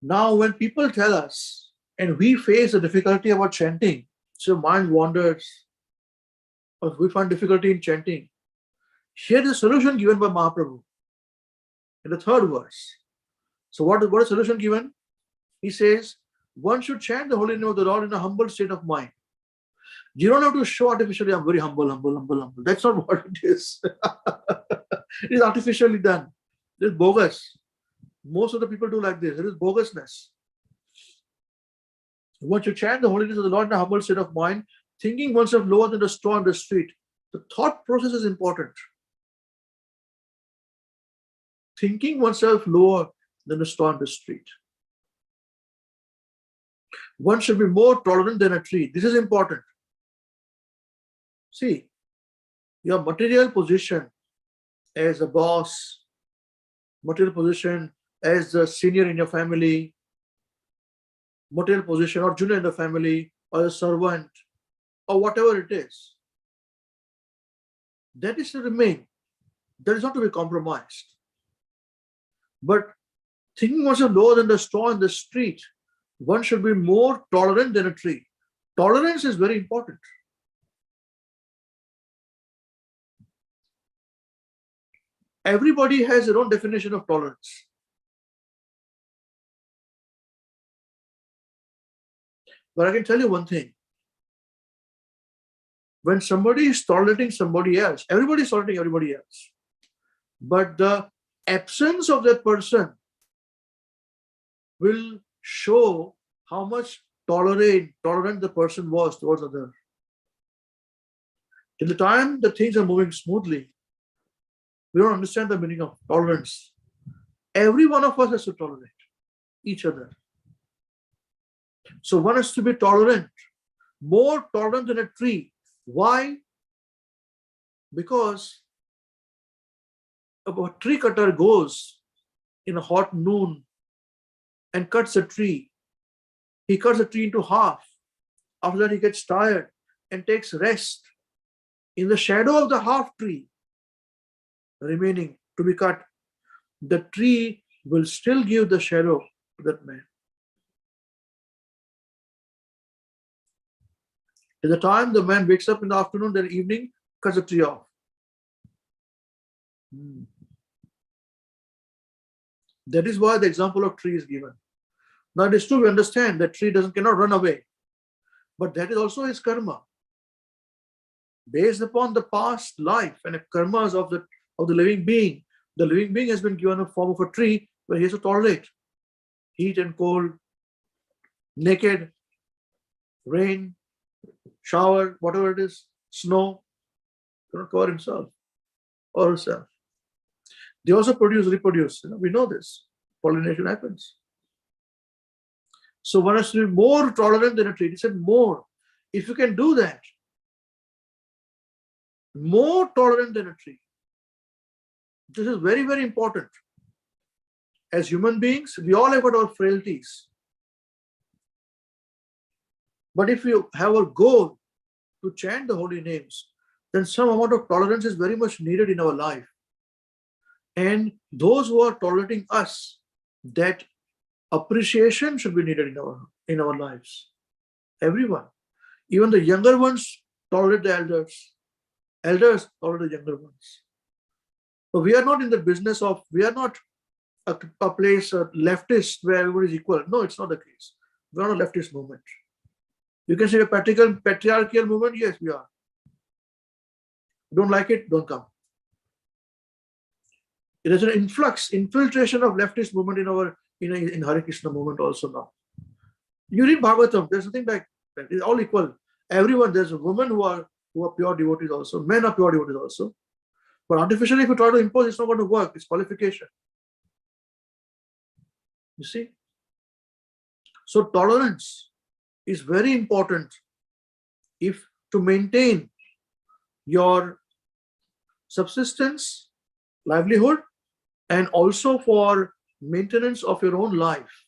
Now, when people tell us, and we face a difficulty about chanting, so mind wanders, or we find difficulty in chanting, here is the solution given by Mahaprabhu in the third verse. So what is the solution given? He says, one should chant the holy name of the Lord in a humble state of mind. You don't have to show artificially, I'm very humble. That's not what it is. It is artificially done. It is bogus. Most of the people do like this. It is bogusness. One should chant the holiness of the Lord in a humble state of mind, thinking oneself lower than the straw on the street. The thought process is important. Thinking oneself lower than the straw on the street. One should be more tolerant than a tree. This is important. See, your material position as a boss, material position as the senior in your family, material position or junior in the family, or a servant, or whatever it is, that is to remain. That is not to be compromised. But thinking oneself lower than the straw in the street, one should be more tolerant than a tree. Tolerance is very important. Everybody has their own definition of tolerance. But I can tell you one thing. When somebody is tolerating somebody else, everybody is tolerating everybody else. But the absence of that person will show how much tolerant the person was towards others. In the time the things are moving smoothly, we don't understand the meaning of tolerance. Every one of us has to tolerate each other. So one has to be tolerant, more tolerant than a tree. Why? Because a tree cutter goes in a hot noon and cuts a tree. He cuts the tree into half. After that, he gets tired and takes rest in the shadow of the half tree remaining to be cut. The tree will still give the shadow to that man. At the time the man wakes up in the afternoon, then evening, cuts the tree off. That is why the example of tree is given. Now it is true, we understand that tree cannot run away, but that is also his karma. Based upon the past life and the karmas of the living being, the living being has been given a form of a tree where he has to tolerate heat and cold, naked, rain, shower, whatever it is, snow, cannot cover himself or herself. They also reproduce. We know this. Pollination happens. So one has to be more tolerant than a tree. He said more. If you can do that, more tolerant than a tree. This is very, very important. As human beings, we all have got our frailties. But if you have a goal to chant the holy names, then some amount of tolerance is very much needed in our life. And those who are tolerating us, that appreciation should be needed in our lives. Everyone. Even the younger ones tolerate the elders. Elders tolerate the younger ones. But we are not in the business of, we are not a place, a leftist where everybody is equal. No, it's not the case. We are not a leftist movement. You can say a patriarchal movement. Yes, we are. Don't like it, don't come. It is an infiltration of leftist movement in Hare Krishna movement also now. You read Bhagavatam, there's nothing like that. It's all equal. Everyone, there's a women who are pure devotees also, men are pure devotees also. But artificially, if you try to impose, it's not going to work. It's qualification. You see? So tolerance is very important if to maintain your subsistence, livelihood, and also for maintenance of your own life.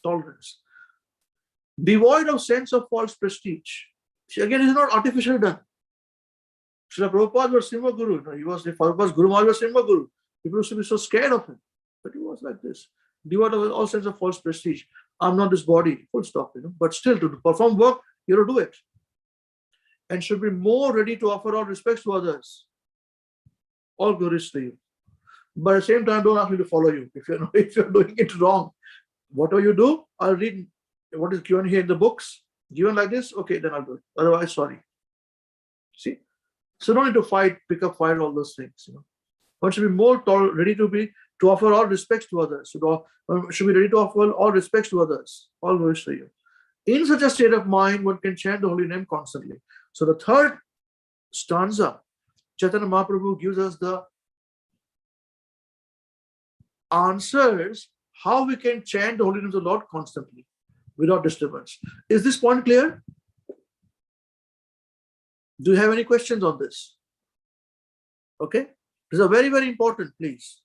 Tolerance. Devoid of sense of false prestige. See, again, it is not artificially done. Srila Prabhupada was Simha Guru. He was the Prabhupada's Guru Maharaj was Simha Guru. People used to be so scared of him. But he was like this. Devoid of all sense of false prestige. I'm not this body, full stop, But still, to perform work, you have to do it. And should be more ready to offer all respects to others. All glories to you. But at the same time, don't ask me to follow you. If you're doing it wrong, whatever you do, I'll read what is given here in the books. Given like this, okay, then I'll do it. Otherwise, sorry. See? So don't need to pick up fight, all those things. One should be more ready to offer all respects to others. Should be ready to offer all respects to others. All glories to you. In such a state of mind, one can chant the holy name constantly. So the third stanza, Chaitanya Mahaprabhu gives us the answers how we can chant the holy names of the Lord constantly without disturbance. Is this point clear? Do you have any questions on this? Okay. These are very, very important, please.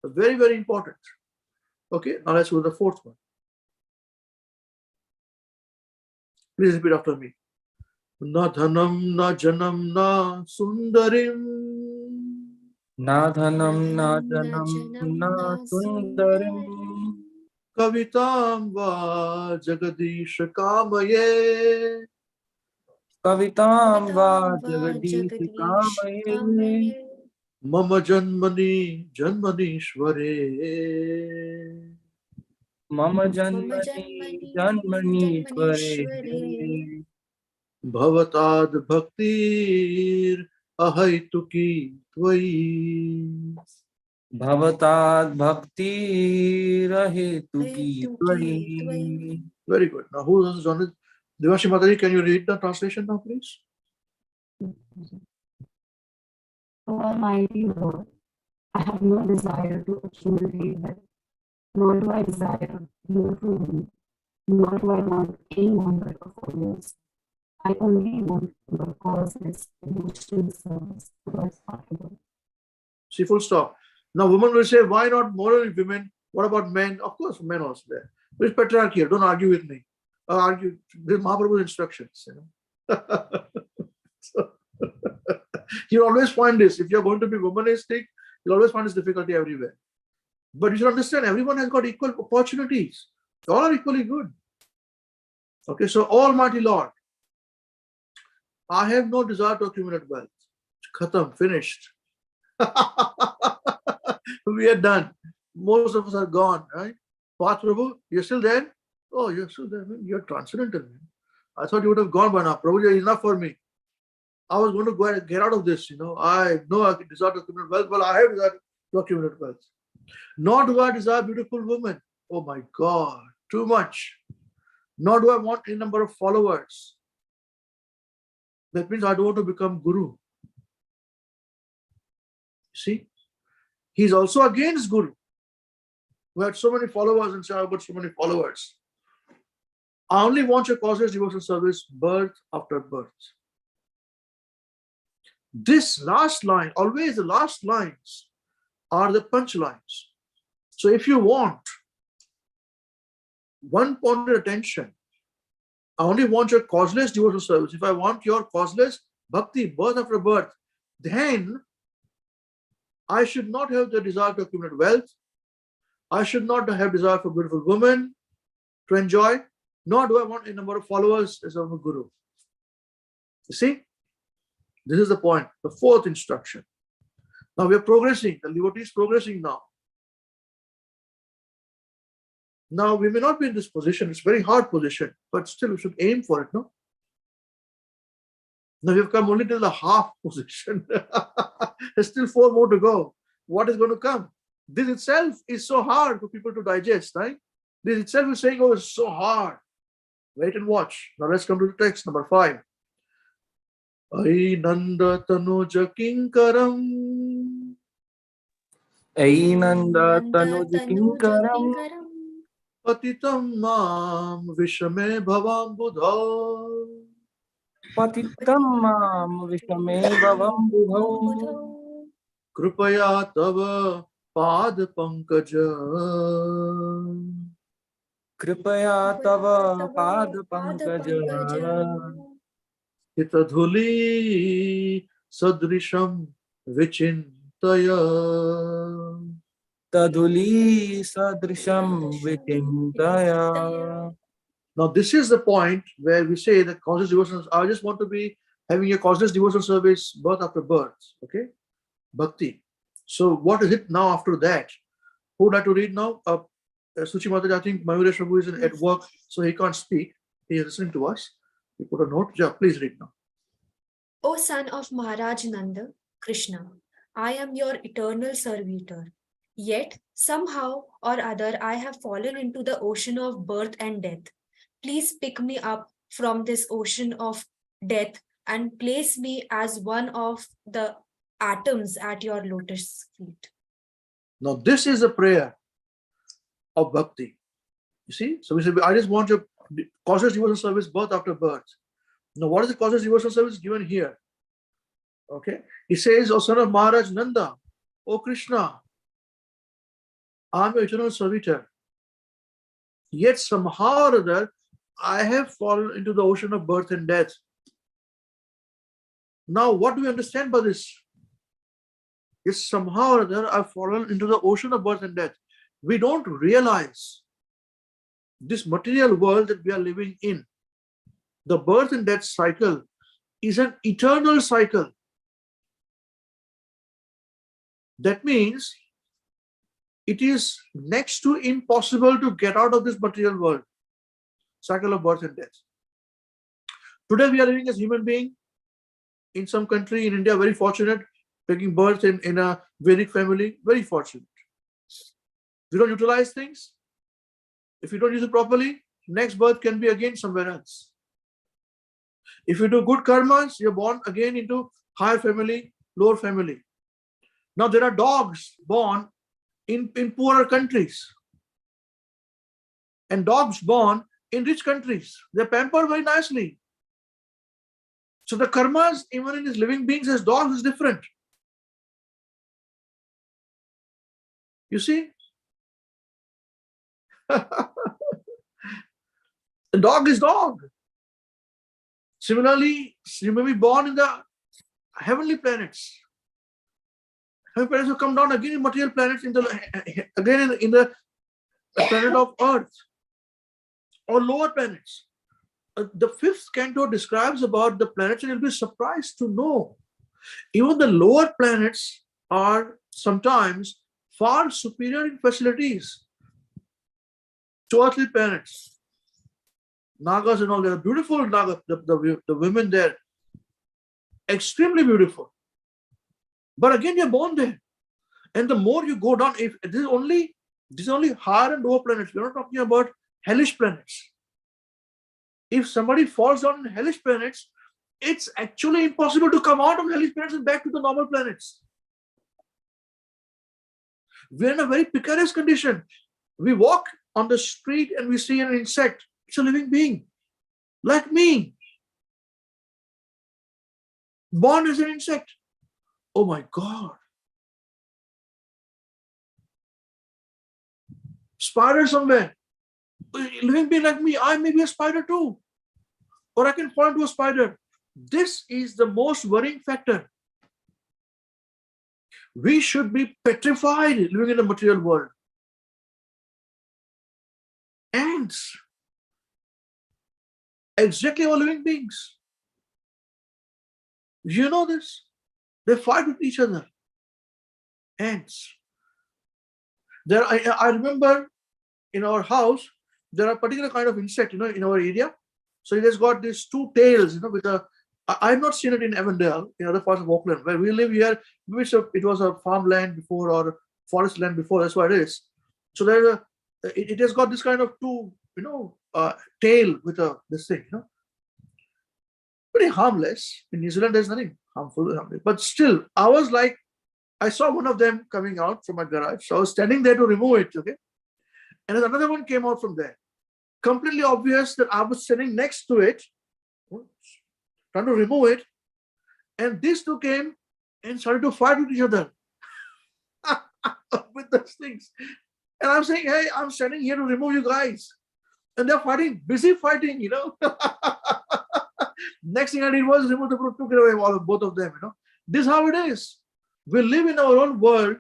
Very, very important. Okay. Now let's go to the fourth one. Please repeat after me. Na dhanam, na janam, na sundarim. Na dhanam, na janam, na sundarim. Kavitam va jagadish kamaye. Kavitam va jagadish kamaye. Mama janmani janmanishvare. Mama janmani janmani tvare. Bhavatad bhaktir ahaituki tvai. Bhavatad bhakti rahetuki tvai. Very good. Now who is on it? Devashi Mataji, can you read the translation now, please? O Almighty Lord, I have no desire to accumulate wealth, nor do I desire more from you, nor do I want any number of followers. I only want the causeless devotional service towards Bhagavad. See, full stop. Now, women will say, why not more women? What about men? Of course, men also there. But it's patriarchy here. Don't argue with me. Argue. This is Mahaprabhu's instructions. So, you'll always find this. If you're going to be womanistic, you'll always find this difficulty everywhere. But you should understand, everyone has got equal opportunities. All are equally good. Okay, so Almighty Lord, I have no desire to accumulate wealth. Khatam, finished. We are done. Most of us are gone, right? Path Prabhu, you're still there? Oh, you're still there. Man. You're transcendental. Man. I thought you would have gone by now. Prabhu, you're enough for me. I was going to go and get out of this. I know I desire to accumulate wealth. Well, I have desire to accumulate wealth. Nor do I desire beautiful women. Oh my God, too much. Nor do I want a number of followers. That means I don't want to become guru. See, he's also against guru. We had so many followers and say, I've got so many followers. I only want your causeless devotional service birth after birth. This last line, always the last lines are the punch lines. So if you want one pointed attention, I only want your causeless devotional service. If I want your causeless bhakti, birth after birth, then I should not have the desire to accumulate wealth. I should not have desire for beautiful women to enjoy, nor do I want a number of followers as of a guru. You see, this is the point, the fourth instruction. Now we are progressing, the devotee is progressing now. Now we may not be in this position, it's a very hard position, but still we should aim for it, no? Now we've come only till the half position. There's still 4 more to go. What is going to come? This itself is so hard for people to digest, right? This itself is saying, oh, it's so hard. Wait and watch. Now let's come to the text, number 5. Ainanda tanuja kinkaram. Ainanda tanuja kinkaram. Patitam mam vishame bhavam buddha. Patitam mam vishame bhavam budhau. Kripaya tava pad pankaja. Kripaya tava pad pankaja. Hitadhuli sadrisham vichintaya. Tadhuli sadrisham vitintaya. Now this is the point where we say that causeless devotions, I just want to be having a causeless devotional service birth after birth, okay? Bhakti. So what is it now after that? Who would like to read now? Suchi Mataji, I think Mayuresh Prabhu is at work, so he can't speak. He is listening to us. He put a note. Yeah, please read now. O son of Maharaj Nanda, Krishna, I am your eternal servitor. Yet, somehow or other, I have fallen into the ocean of birth and death. Please pick me up from this ocean of death and place me as one of the atoms at your lotus feet. Now this is a prayer of bhakti. You see? So we say, I just want your causeless devotional service birth after birth. Now what is the causeless devotional service given here? Okay. He says, O son of Maharaj Nanda, O Krishna, I am your eternal servitor. Yet somehow or other, I have fallen into the ocean of birth and death. Now, what do we understand by this? Yes, somehow or other, I've fallen into the ocean of birth and death. We don't realize this material world that we are living in. The birth and death cycle is an eternal cycle. That means it is next to impossible to get out of this material world, cycle of birth and death. Today we are living as human beings in some country in India, very fortunate, taking birth in a Vedic family, very fortunate. We don't utilize things. If you don't use it properly, next birth can be again somewhere else. If you do good karmas, you're born again into higher family, lower family. Now there are dogs born in poorer countries and dogs born in rich countries. They're pampered very nicely. So the karmas, even in these living beings as dogs, is different. You see? The dog is dog. Similarly, you may be born in the heavenly planets. Heavenly planets will come down again in material planets, in the planet of Earth or lower planets. The fifth canto describes about the planets, and you'll be surprised to know even the lower planets are sometimes far superior in facilities to earthly planets. Nagas and all, they're beautiful Nagas, the women there, extremely beautiful. But again, you're born there. And the more you go down, if this is only higher and lower planets, we're not talking about hellish planets. If somebody falls down in hellish planets, it's actually impossible to come out of hellish planets and back to the normal planets. We're in a very precarious condition. We walk on the street and we see an insect. It's a living being, like me, born as an insect. Oh my God. Spider somewhere. Living being like me, I may be a spider too. Or I can fall into a spider. This is the most worrying factor. We should be petrified living in the material world. Ants. Exactly our living beings. You know this? They fight with each other. Ants. I remember in our house, there are particular kind of insect, in our area. So it has got these two tails, with a. I've not seen it in Avondale, in other parts of Auckland, where we live here. It was a farmland before or forest land before. That's what it is. So it has got this kind of two, tail with this thing, Pretty harmless. In New Zealand, there's nothing harmful. But still, I saw one of them coming out from my garage. So I was standing there to remove it, okay? And another one came out from there. Completely obvious that I was standing next to it, trying to remove it. And these two came and started to fight with each other with those things. And I'm saying, hey, I'm standing here to remove you guys. And they're fighting, busy fighting, Next thing I did was remove the fruit, took it away, both of them, This is how it is. We live in our own world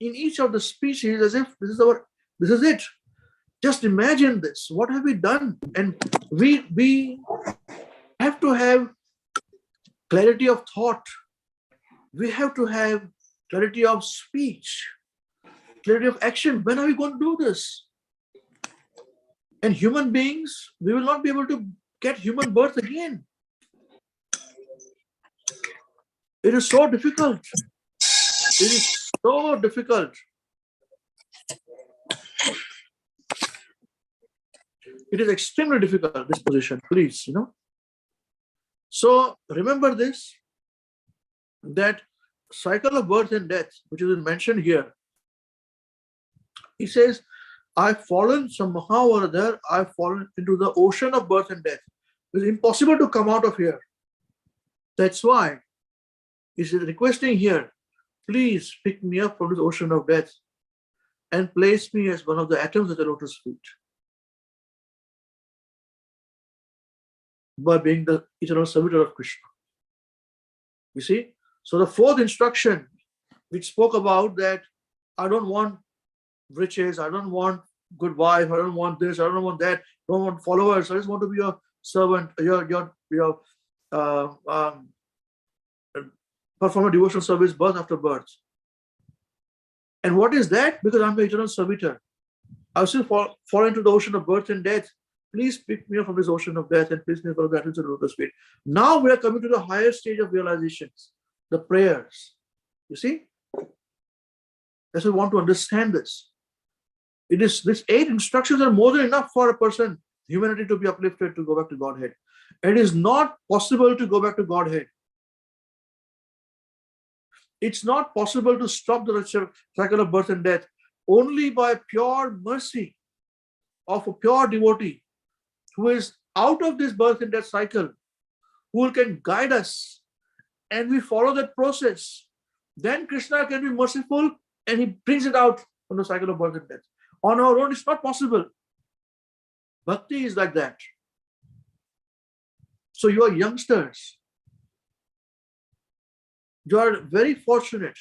in each of the species as if this is it. Just imagine this. What have we done? And we have to have clarity of thought. We have to have clarity of speech, clarity of action. When are we going to do this? And human beings, we will not be able to get human birth again. It is so difficult. It is so difficult. It is extremely difficult, this position, please, So remember this, that cycle of birth and death, which is mentioned here. He says, I've fallen somehow or other, I've fallen into the ocean of birth and death. It's impossible to come out of here. That's why he's requesting here, please pick me up from this ocean of death and place me as one of the atoms at the lotus feet. By being the eternal servitor of Krishna. You see? So the fourth instruction, which spoke about that I don't want riches, I don't want good wife, I don't want this, I don't want that, I don't want followers, I just want to be your servant, perform a devotional service birth after birth. And what is that? Because I'm the eternal servitor. I still fall into the ocean of birth and death. Please pick me up from this ocean of death and place me for the atoms of the lotus feet. Now we are coming to the higher stage of realizations, the prayers. You see? That's why we want to understand this. It is these 8 instructions are more than enough for a person, humanity, to be uplifted to go back to Godhead. It is not possible to go back to Godhead it's not possible to stop the cycle of birth and death. Only by pure mercy of a pure devotee who is out of this birth and death cycle, who can guide us, and we follow that process, then Krishna can be merciful and he brings it out from the cycle of birth and death. On our own, it's not possible. Bhakti is like that. So you are youngsters. You are very fortunate.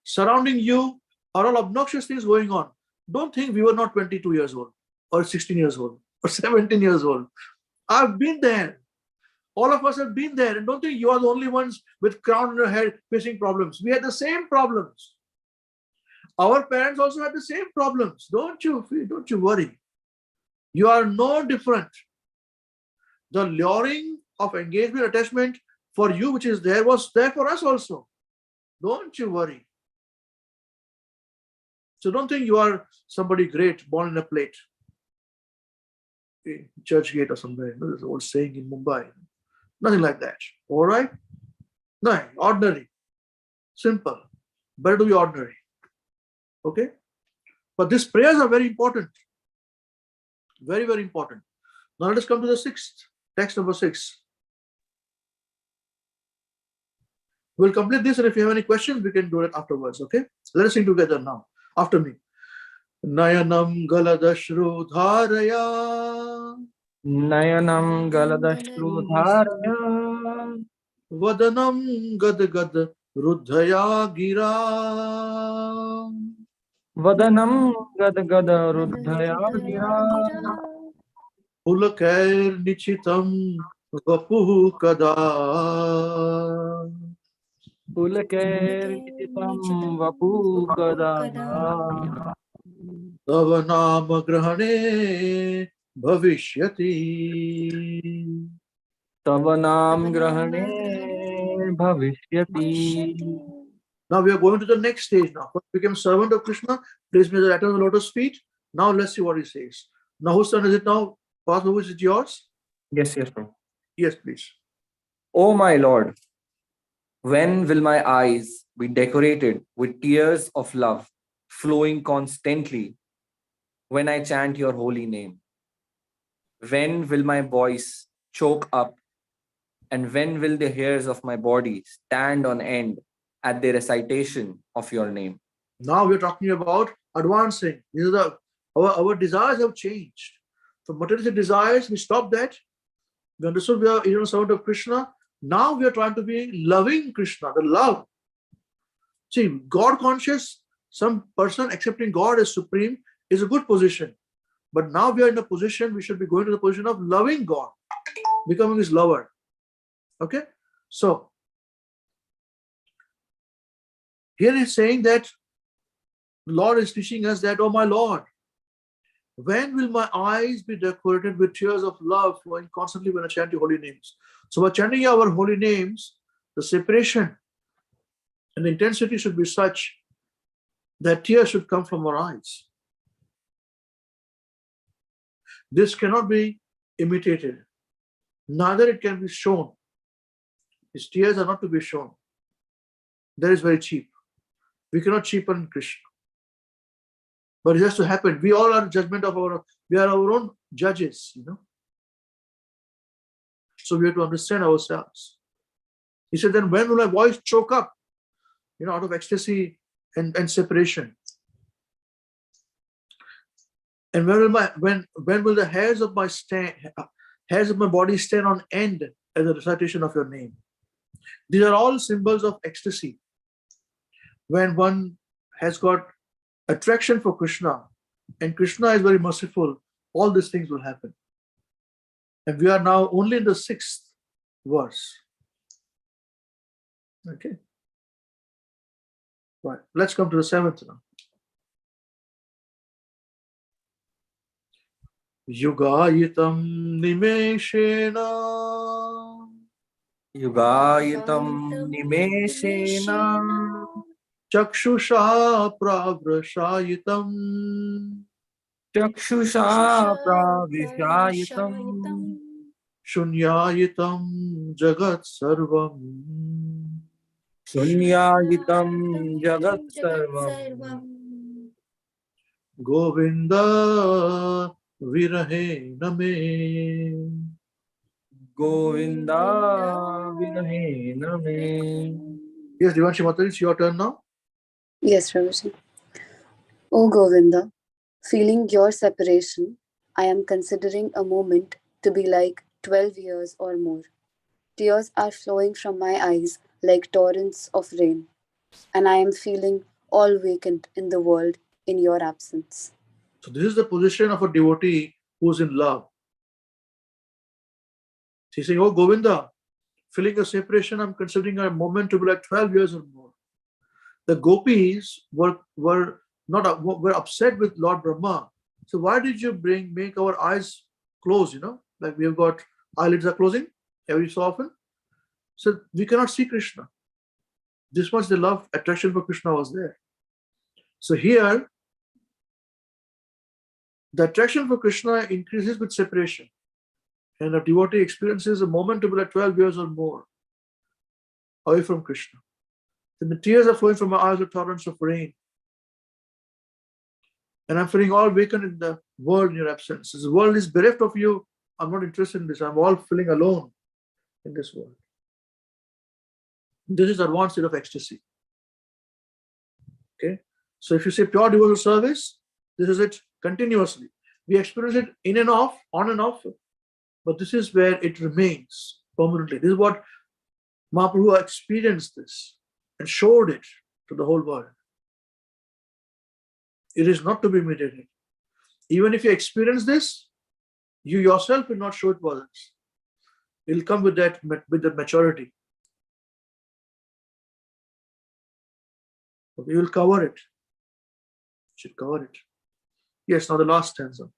Surrounding you are all obnoxious things going on. Don't think we were not 22 years old or 16 years old or 17 years old. I've been there. All of us have been there. And don't think you are the only ones with crown on your head facing problems. We had the same problems. Our parents also had the same problems. Don't you worry. You are no different. The luring of engagement, attachment for you, which is there, was there for us also. Don't you worry. So don't think you are somebody great, born in a plate. In Churchgate or somewhere. There's an old saying in Mumbai. Nothing like that. All right? No, ordinary. Simple. Better to be ordinary. Okay? But these prayers are very important. Very, very important. Now let us come to the sixth. Text number 6. We'll complete this, and if you have any questions, we can do it afterwards. Okay? Let us sing together now. After me. Nayanam galadashru dharaya. Nayanam galadashru dharaya. Vadanam gad ruddhaya gira. Vadanam gad ruddhaya gira. Pulakair nichitam vapuhu kada. Pulakair nichitam vapu kada. Tava nama grahane bhavishyati. Tava nam grahane bhavishyati. Now we are going to the next stage now. First became servant of Krishna, placed me at the lotus feet. Now let's see what he says. Now whose turn is it now? Pastor, is it yours? Yes, Prabhu. Yes, please. O my Lord, when will my eyes be decorated with tears of love flowing constantly when I chant your holy name? When will my voice choke up, and when will the hairs of my body stand on end at the recitation of your name? Now we're talking about advancing. These are our desires have changed. From materialistic desires, we stopped that. We understood we are eternal servant of Krishna. Now we are trying to be loving Krishna, the love. See, God conscious, some person accepting God as supreme is a good position. But now we are in a position, we should be going to the position of loving God, becoming his lover. Okay? So, here he's saying that Lord is teaching us that, oh my Lord, when will my eyes be decorated with tears of love flowing constantly when I chant your holy names? So by chanting our holy names, the separation and the intensity should be such that tears should come from our eyes. This cannot be imitated. Neither it can be shown. His tears are not to be shown. That is very cheap. We cannot cheapen Krishna. But it has to happen. We all are judgment of we are our own judges, So we have to understand ourselves. He said, then when will my voice choke up, out of ecstasy and separation? And when will the hairs of my body stand on end at the recitation of your name? These are all symbols of ecstasy. When one has got attraction for Krishna, and Krishna is very merciful, all these things will happen. And we are now only in the 6th verse. Okay. Right. Let's come to the 7th now. Yugayitam nimeshena. Yugayitam nimeshena. Chakshusha pravrashayitam. Chakshusha pravishayitam. Shunyayitam jagat sarvam. Sunyagitam Jagat Sarvam. Govinda Virahe Name. Govinda Virahe Name. Yes, Devanshi Mataji, it's your turn now. Yes, Prabhuji. O Govinda, feeling your separation, I am considering a moment to be like 12 years or more. Tears are flowing from my eyes like torrents of rain, and I am feeling all vacant in the world in your absence. So this is the position of a devotee who's in love. He's saying, oh Govinda, feeling a separation, I'm considering a moment to be like 12 years or more. The gopis were upset with Lord Brahma. So why did you make our eyes close, like we have got eyelids are closing every so often? So we cannot see Krishna. This much the love, attraction for Krishna was there. So here, the attraction for Krishna increases with separation. And a devotee experiences a moment to be like 12 years or more away from Krishna. Then the tears are flowing from my eyes like torrents of rain. And I'm feeling all vacant in the world in your absence. This world is bereft of you. I'm not interested in this. I'm all feeling alone in this world. This is advanced state of ecstasy. Okay? So if you say pure devotional service, this is it continuously. We experience it in and off, on and off, but this is where it remains permanently. This is what Mahaprabhu experienced this and showed it to the whole world. It is not to be imitated. Even if you experience this, you yourself will not show it to others. It will come with that maturity. Okay, you will cover it. You should cover it. Yes, now the last stanza.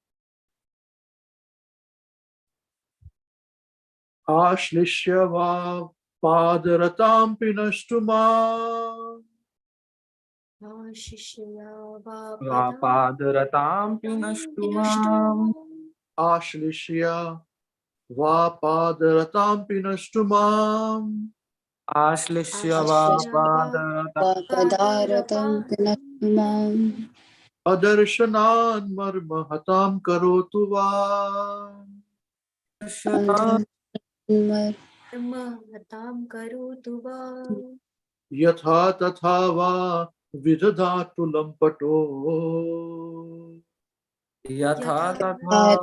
Ashlishya va padaratam pinashtuma. Padaratam Pinashtumam. Ashlishya va padaratam pinashtuma. Ashlishya Padaratam pinastumam. Adarshanan marmahatam karotu va. Yatha tatha va vidadhatu lampato. Yatha tatha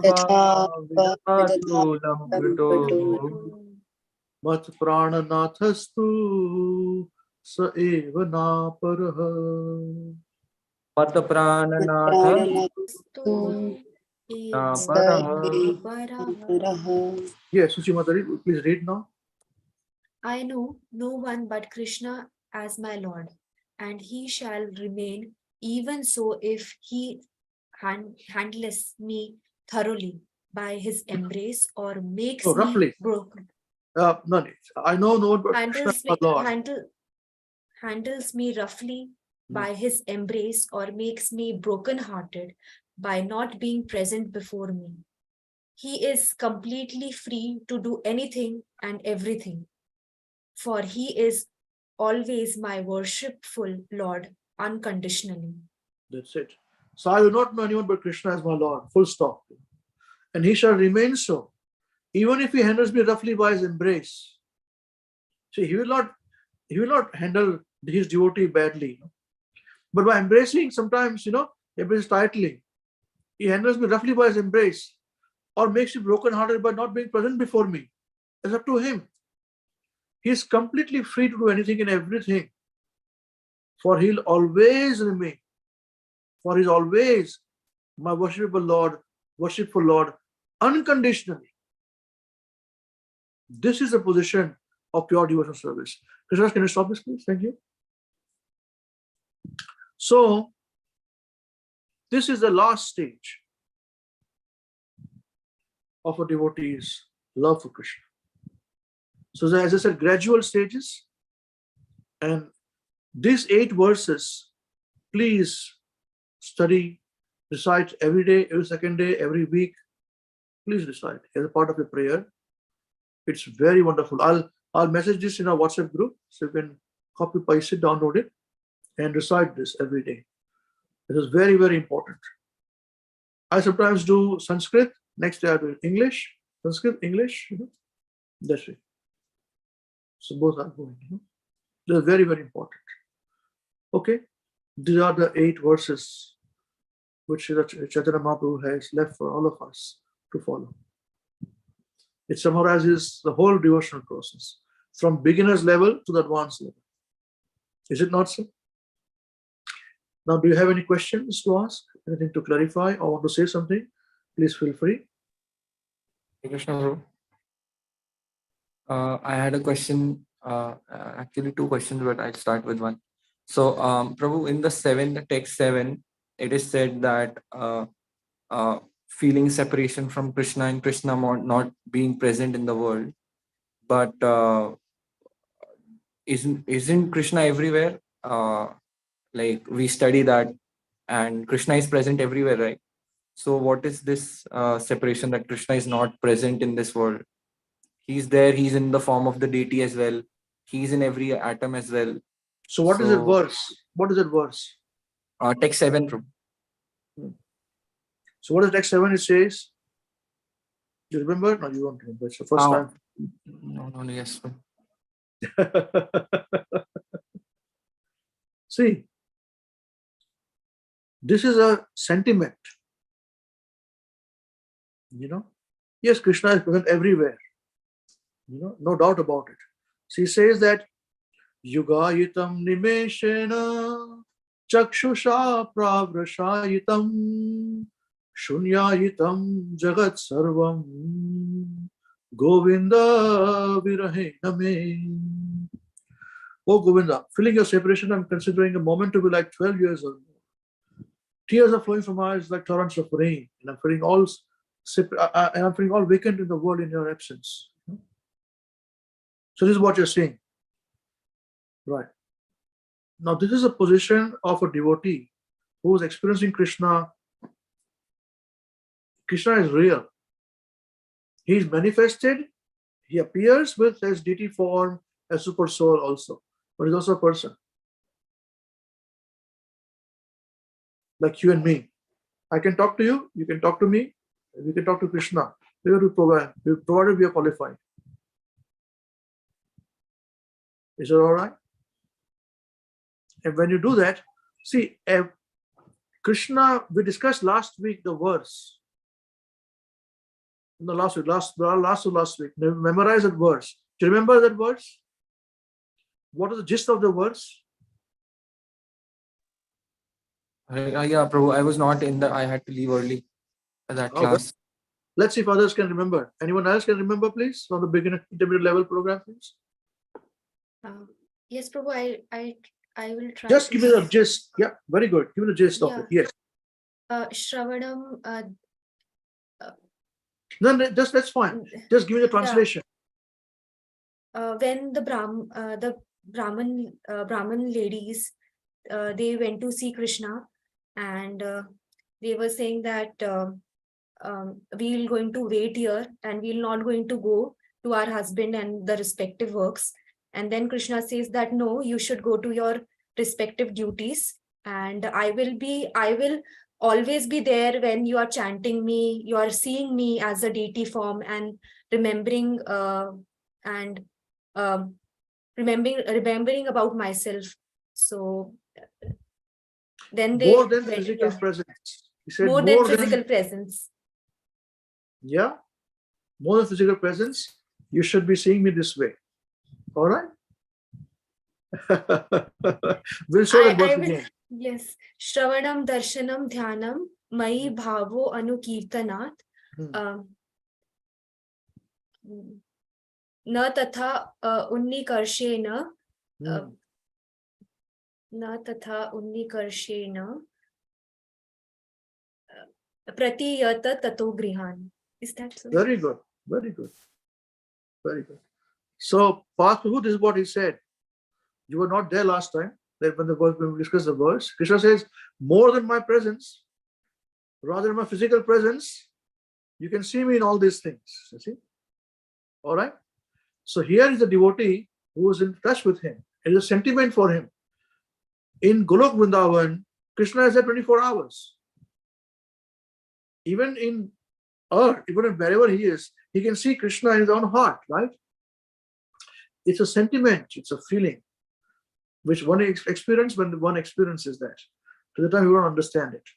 vidhatu lamprato. Mat prananathastu sa eva na paraha. Mat prananatha Yes, Suchi Matari, please read now. I know no one but Krishna as my Lord, and he shall remain even so if he handles me thoroughly by his embrace or makes Oh, roughly. me broken. No, I know no one but Krishna as my Lord. Handles me roughly by his embrace or makes me broken-hearted by not being present before me. He is completely free to do anything and everything, for he is always my worshipful Lord unconditionally. That's it. So I do not know anyone but Krishna as my Lord, full stop. And he shall remain so, even if he handles me roughly by his embrace. See, he will not handle his devotee badly. But by embracing, sometimes, embrace tightly. He handles me roughly by his embrace or makes me broken-hearted by not being present before me. It's up to him. He is completely free to do anything and everything. For he'll always remain. For he's always my worshipful Lord, unconditionally. This is the position of pure devotional service. Krishna, can you stop this, please? Thank you. So, this is the last stage of a devotee's love for Krishna. So, as I said, gradual stages. And these 8 verses, please study, recite every day, every second day, every week. Please recite as a part of your prayer. It's very wonderful. I'll message this in our WhatsApp group, so you can copy paste it, download it, and recite this every day. It is very, very important. I sometimes do Sanskrit, next day I do English, Sanskrit, English, that's it. So both are going, They're very, very important. Okay, these are the 8 verses which Chaitanya Mahaprabhu has left for all of us to follow. It summarizes the whole devotional process from beginner's level to the advanced level. Is it not so? Now, do you have any questions to ask? Anything to clarify or want to say something? Please feel free. Hare Krishna, bro. I had a question, actually 2 questions, but I'll start with one. So, Prabhu, in the text 7, it is said that feeling separation from Krishna and Krishna not being present in the world, but isn't Krishna everywhere? Like we study that, and Krishna is present everywhere, right? So, what is this separation that Krishna is not present in this world? He's there. He's in the form of the deity as well. He's in every atom as well. So what is that verse? What is that verse? Text 7, Prabhu. So what is text 7? It says, do you remember? No, you don't remember. It's the first time. No, yes, Prabhu. See, this is a sentiment. Yes, Krishna is present everywhere. No doubt about it. So he says that Yugayitam Nimeshena Chakshusha Pravrashayitam Shunyayitam Jagat Sarvam Govinda Virahe Name. Oh Govinda, feeling your separation, I'm considering a moment to be like 12 years or more. Tears are flowing from my eyes like torrents of rain, and I'm feeling all vacant in the world in your absence. So this is what you're saying. Right. Now this is a position of a devotee who is experiencing Krishna. Krishna is real. He is manifested. He appears with his deity form, a super soul also. But he's also a person. Like you and me. I can talk to you, you can talk to me, we can talk to Krishna. Provided we are qualified. Is it all right? And when you do that, see, Krishna, we discussed last week the verse. No, last week. Memorize that verse. Do you remember that verse? What is the gist of the verse? Yeah, Prabhu, I was not in I had to leave early at that class. Let's see if others can remember. Anyone else can remember, please, from the beginner intermediate level program, please? Yes, Prabhu, I will try. Just give me the gist. Yeah, very good. Give me the gist of it. Yes. Shravanam. No, that's fine. Just give me the translation. When the Brahman ladies, they went to see Krishna, and they were saying that we're going to wait here and we're not going to go to our husband and the respective works. And then Krishna says that no, you should go to your respective duties, and I will always be there when you are chanting me, you are seeing me as a deity form and remembering remembering about myself. So then they more than physical presence. He said more than physical presence. Yeah, more than physical presence. You should be seeing me this way. All right. We'll show the verse again. Yes. Shravanam darshanam dhyanam mai bhavo anukirtanat na tatha unnikarshena pratiyata tato grihan. Is that so? Very good. Very good. Very good. So, Prabhu, this is what he said. You were not there last time. When we discussed the verse, Krishna says, more than my presence, rather than my physical presence, you can see me in all these things. You see? All right? So here is the devotee who is in touch with him. It is a sentiment for him. In Golok Vrindavan, Krishna is there 24 hours. Even in earth, even wherever he is, he can see Krishna in his own heart, right? It's a sentiment, it's a feeling, which one experiences when one experiences that. To the time we don't understand it.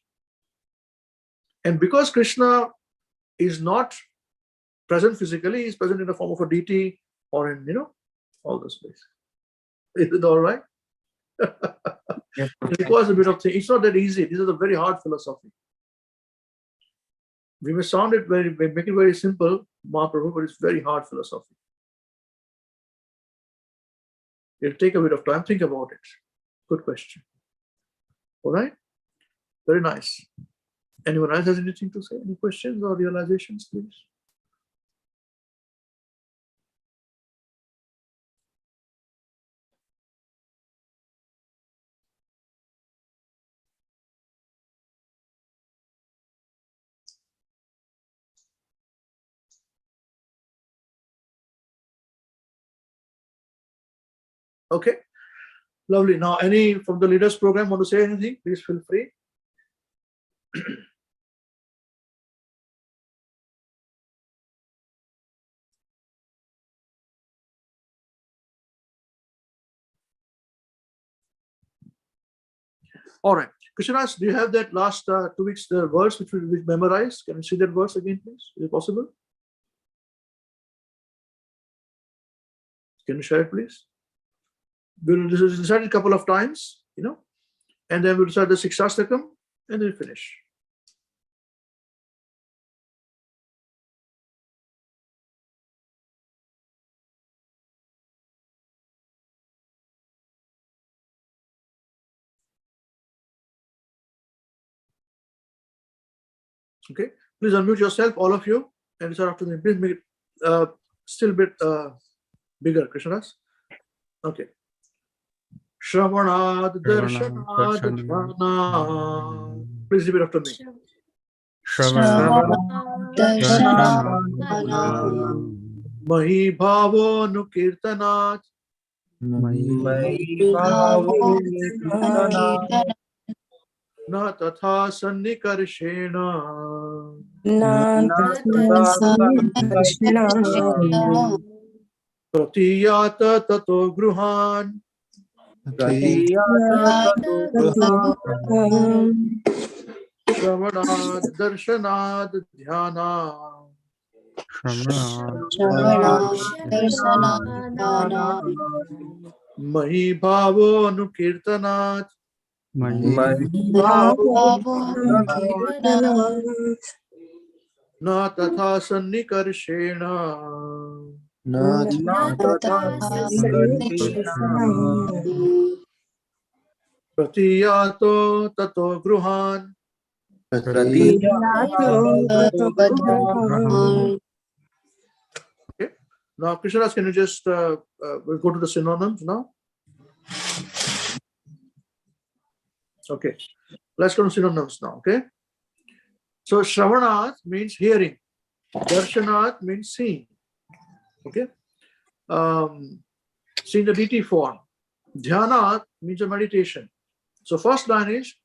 And because Krishna is not present physically, he is present in the form of a deity or in, all those places. Is it all right? Yes, It requires a bit of thing. It's not that easy. This is a very hard philosophy. We may sound it make it very simple, Mahaprabhu, but it's very hard philosophy. It'll take a bit of time. Think about it. Good question. All right? Very nice. Anyone else has anything to say? Any questions or realizations, please? Okay. Lovely. Now, any from the leaders program want to say anything? Please feel free. All right. Krishnas, do you have that last 2 weeks verse which we memorized? Can you see that verse again, please? Is it possible? Can you share it, please? We'll recite it a couple of times, and then we'll recite the Sikshastakam and then finish. Okay, please unmute yourself, all of you, and recite after me. Please make it still a bit bigger, Krishnas. Okay. Shravanad Darshanad Dhyana. Please repeat after me. Mahi Bhavo Nukirtanat. Na Tatha Sannikarshena. Pratiyata Tato Gruhan. Shravanad Darshanad Dhyana. Mahi Bhavo Nukirtanat. Na Tatha Sannikarshena. Pratiyato Tato Gruhan. Okay. Now, Krishnas, can you just we'll go to the synonyms now? Okay. Let's go to synonyms now. Okay. So, Shravanat means hearing. Darshanat means seeing. Okay. Seeing the deity form. Dhyanat means a meditation. So, first line is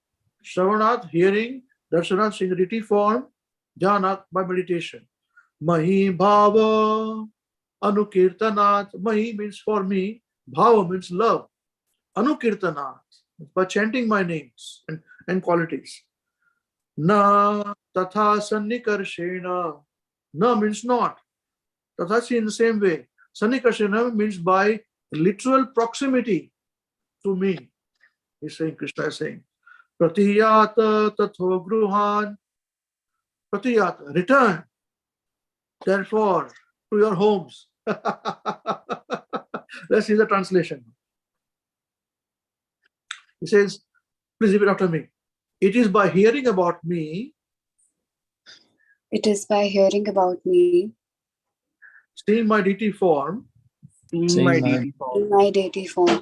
Shravanat, hearing. Darshanat, seeing the deity form. Dhyanat, by meditation. Mahi Bhava Anukirtanat. Mahi means for me. Bhava means love. Anukirtanat, by chanting my names and qualities. Na Tatha Sannikarshena. Na means not. Tatha, in the same way. Sannikarshena means by literal proximity to me. He's saying, Krishna is saying. Pratiyata Tatho Gruhan. Pratiyata, return. Therefore, to your homes. Let's see the translation. He says, please repeat after me. It is by hearing about me. It is by hearing about me, Seeing my deity form. Seeing my deity in my deity form,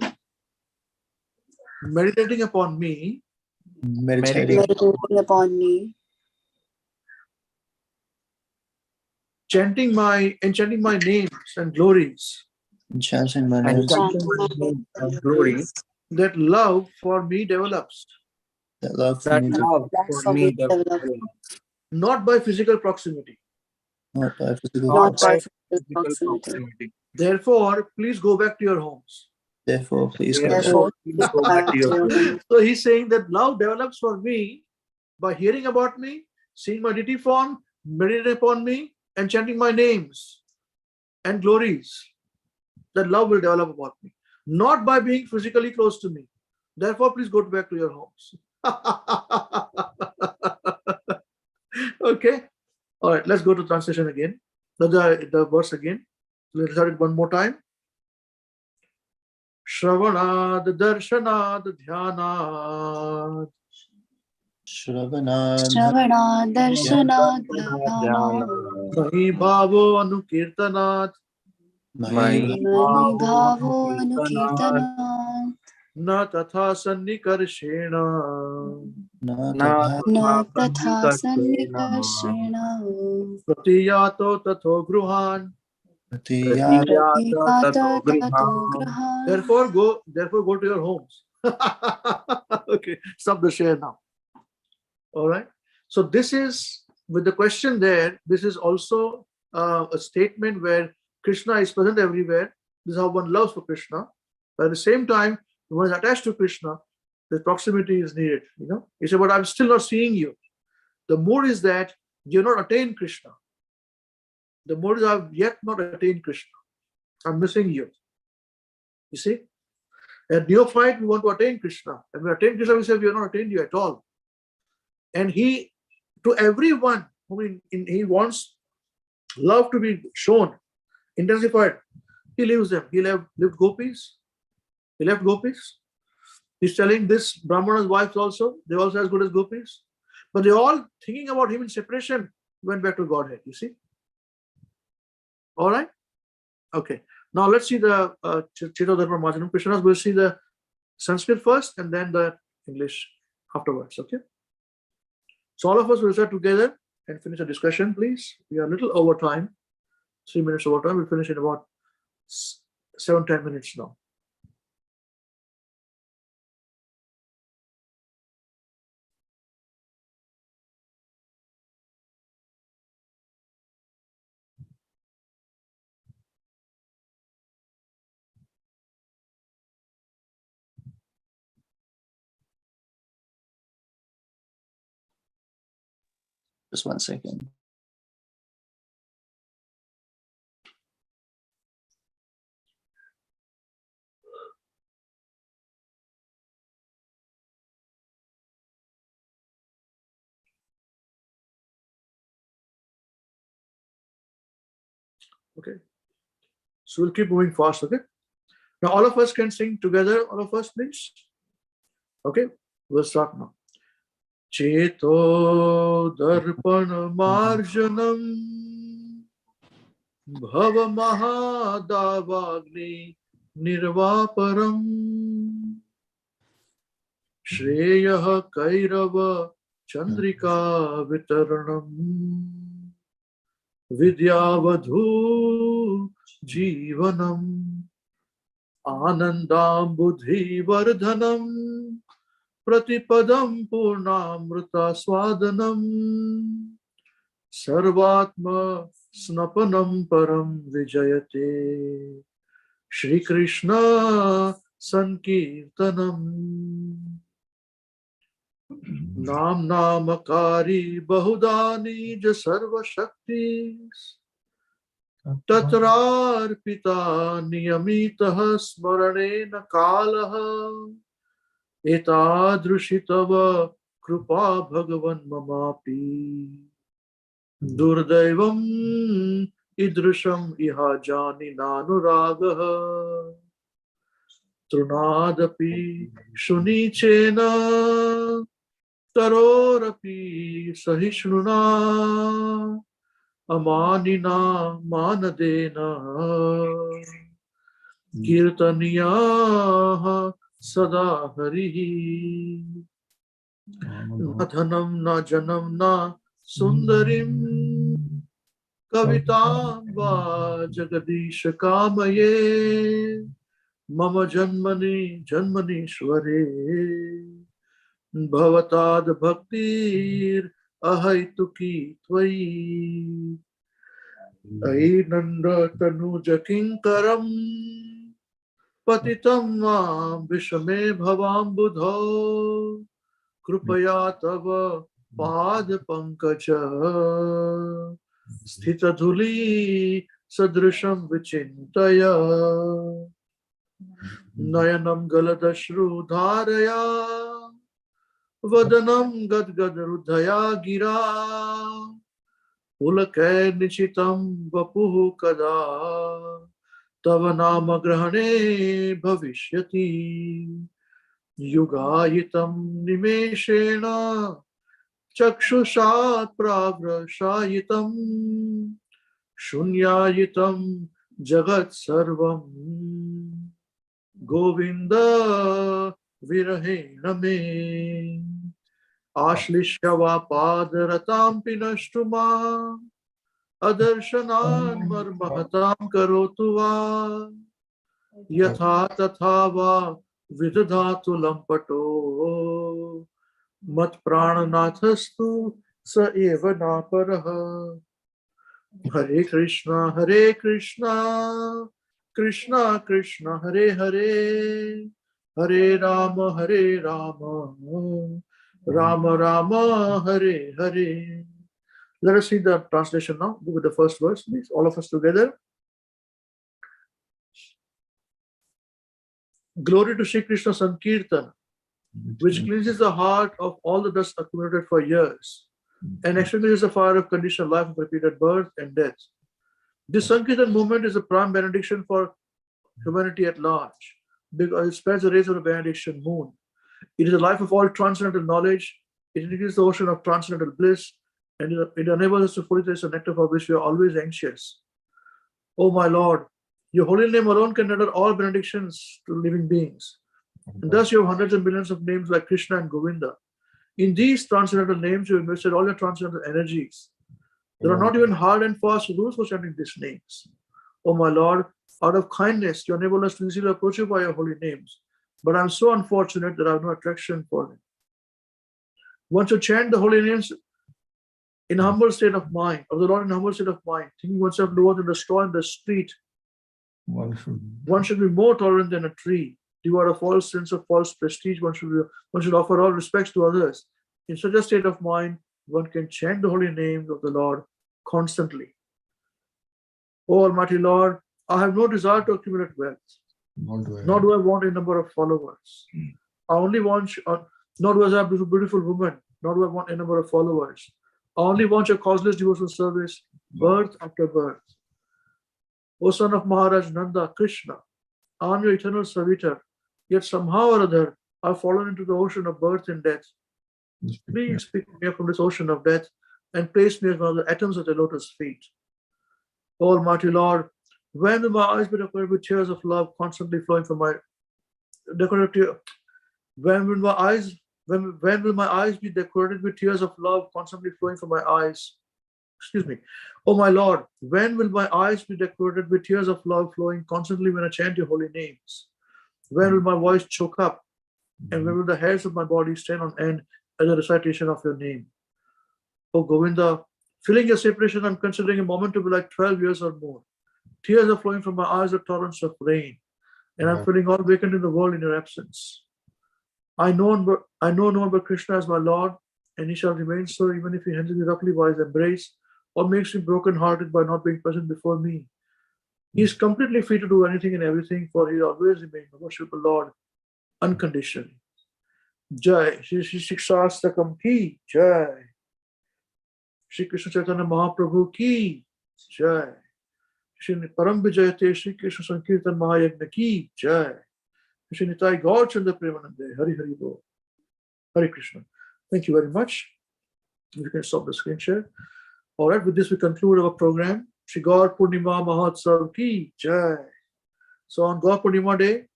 Meditating upon me. meditating upon me, Chanting my names and glories. chanting my and name, chanting my name of glory, that love for me develops, that love for that me, love for me develops, not by physical proximity. not by physical not proximity. by physical proximity. Therefore, please go back to your homes. Therefore, please go back. Therefore, please go back to your home. So he's saying that love develops for me by hearing about me, seeing my deity form, meditating upon me, and chanting my names and glories. That love will develop about me, not by being physically close to me. Therefore, please go back to your homes. Okay. All right. Let's go to translation again. The verse again. Let's start it one more time. Shravanad darshanad dhyanad Shravanad Darshanad Dhyana Mahi bhavo anukirtanat Mahi Mani Bhavo Anukirtana na tatha sannikarshena Na Na Tatha Na tatha Tatha sannikarshena. Sannikarshena pratiyato tatho gruhan. Pratiyat. Pratiyata tato Tato griham. Graha. Therefore go to your homes. Okay, stop the share now. All right. So this is with the question there. This is also a statement where Krishna is present everywhere. This is how one loves for Krishna. But at the same time, when one is attached to Krishna, the proximity is needed. You know, he said, "But I'm still not seeing you." The mood is that you're not attained Krishna. The mood is I've yet not attained Krishna. I'm missing you. You see, at neophyte we want to attain Krishna, and we attain Krishna, we say we have not attained you at all. And he, to everyone, I mean, he wants love to be shown, intensified. He leaves them. He left gopis. He left gopis. He's telling this Brahmana's wives also, they also as good as gopis. But they're all thinking about him in separation, went back to Godhead, you see. All right? Okay. Now let's see the Chito Dharma Marjanam Krishnas. We'll see the Sanskrit first and then the English afterwards, okay? So all of us will start together and finish the discussion, please. We are a little over time, 3 minutes over time. We'll finish in about 7-10 minutes now. Just 1 second. Okay. So we'll keep moving fast, okay? Now all of us can sing together, all of us, please. Okay, we'll start now. Cheto darpan marjanam bhava mahadavagni nirvaparam Shreyah kairava chandrika vitaranam Vidyavadhu jivanam Anandam buddhi vardhanam Pratipadam purnamrita swadanam Sarvatma snapanam param vijayate Shri Krishna sankirtanam Nam namakari bahudani ja sarva shaktis Tatrarpita niyamitah smaranena kalaha Etadrushitava krupa bhagavan mamapi Durdaivam idrusham iha jani nanuragaha Trunadapi shunichena Tarorapi sahishnuna Amanina manadena Kirtaniyaha Sada Harihi Nadhanam na janam na sundarim Kavitam va Jagadish Kamaye Mama Janmani Janmanishware Bhavatad Bhaktir Ahaituki Tvai Ainanda Tanuja Kinkaram Patitam Mam Vishame Bhavam Budho Krupaya Tava Pad Pankaja Sthita Dhuli Sadrisham Vichintaya Nayanam Galadashru Dharaya Vadanam Gadgad Rudhaya Gira Pulake Nichitam Vapuhu Kada Tava Nama Grahane Bhavishyati Yugayitam Nimeshena Chakshushat Pravrashayitam Shunyayitam Jagat Sarvam Govinda Virahena Me Ashlishya Padaratam Pinashtuma Adarshanan Marmahatam Karotuva Yatha Tathava Vidadhatu Lampato Mat Prananathastu Sa Eva Naparaha Hare Krishna Krishna Krishna Hare Hare Hare Rama Rama Rama Hare Hare. Let us read the translation now. Go with the first verse, please. All of us together. Glory to Sri Krishna Sankirtan, which cleanses the heart of all the dust accumulated for years and extinguishes the fire of conditional life of repeated birth and death. This Sankirtan movement is a prime benediction for humanity at large because it spreads the rays of the benediction moon. It is the life of all transcendental knowledge. It indicates the ocean of transcendental bliss, and it enables us to fully taste the nectar for which we are always anxious. O my Lord, your holy name alone can render all benedictions to living beings. And thus you have hundreds of millions of names like Krishna and Govinda. In these transcendental names, you have invested all your transcendental energies. There are not even hard and fast rules for chanting these names. O my Lord, out of kindness, you enable us to easily approach you by your holy names. But I am so unfortunate that I have no attraction for them. Once you chant the holy names in a humble state of mind, of the Lord in a humble state of mind, thinking oneself lower than the straw in the street, one should be more tolerant than a tree. Devoid of all sense of false prestige, one should offer all respects to others. In such a state of mind, one can chant the holy names of the Lord constantly. O Almighty Lord, I have no desire to accumulate wealth, nor do I want a number of followers. I only want, nor do I have a beautiful woman, nor do I want a number of followers. I only want your causeless devotional service, birth after birth. O son of Maharaj Nanda, Krishna, I am your eternal servitor, yet somehow or other I have fallen into the ocean of birth and death. Please pick me up from this ocean of death and place me as one of the atoms of the lotus feet. O Almighty Lord, when will my eyes be decorated with tears of love constantly flowing from my when will my eyes be decorated with tears of love constantly flowing from my eyes? Excuse me. Oh my Lord, when will my eyes be decorated with tears of love flowing constantly when I chant your holy names? When will my voice choke up? And when will the hairs of my body stand on end as a recitation of your name? Oh Govinda, feeling your separation, I'm considering a moment to be like 12 years or more. Tears are flowing from my eyes like torrents of rain, and I'm feeling all vacant in the world in your absence. I know no one but Krishna as my Lord, and he shall remain so even if he handles me roughly by his embrace or makes me broken-hearted by not being present before me. He is completely free to do anything and everything, for he always remains the worshipful Lord unconditionally. Jai Shri Shikshastakam ki Jai. Shri Krishna Chaitanya Mahaprabhu ki Jai. Shri Param Vijayate Shri Krishna Sankirtan Mahayagna ki Jai. Shri Nitai Gaur Chandra Premanande. Hari Hari Bol. Hare Krishna. Thank you very much. You can stop the screen share. All right, with this we conclude our program. Shri Gaur Purnima Mahotsav ki Jai. So on Gaur Purnima Day,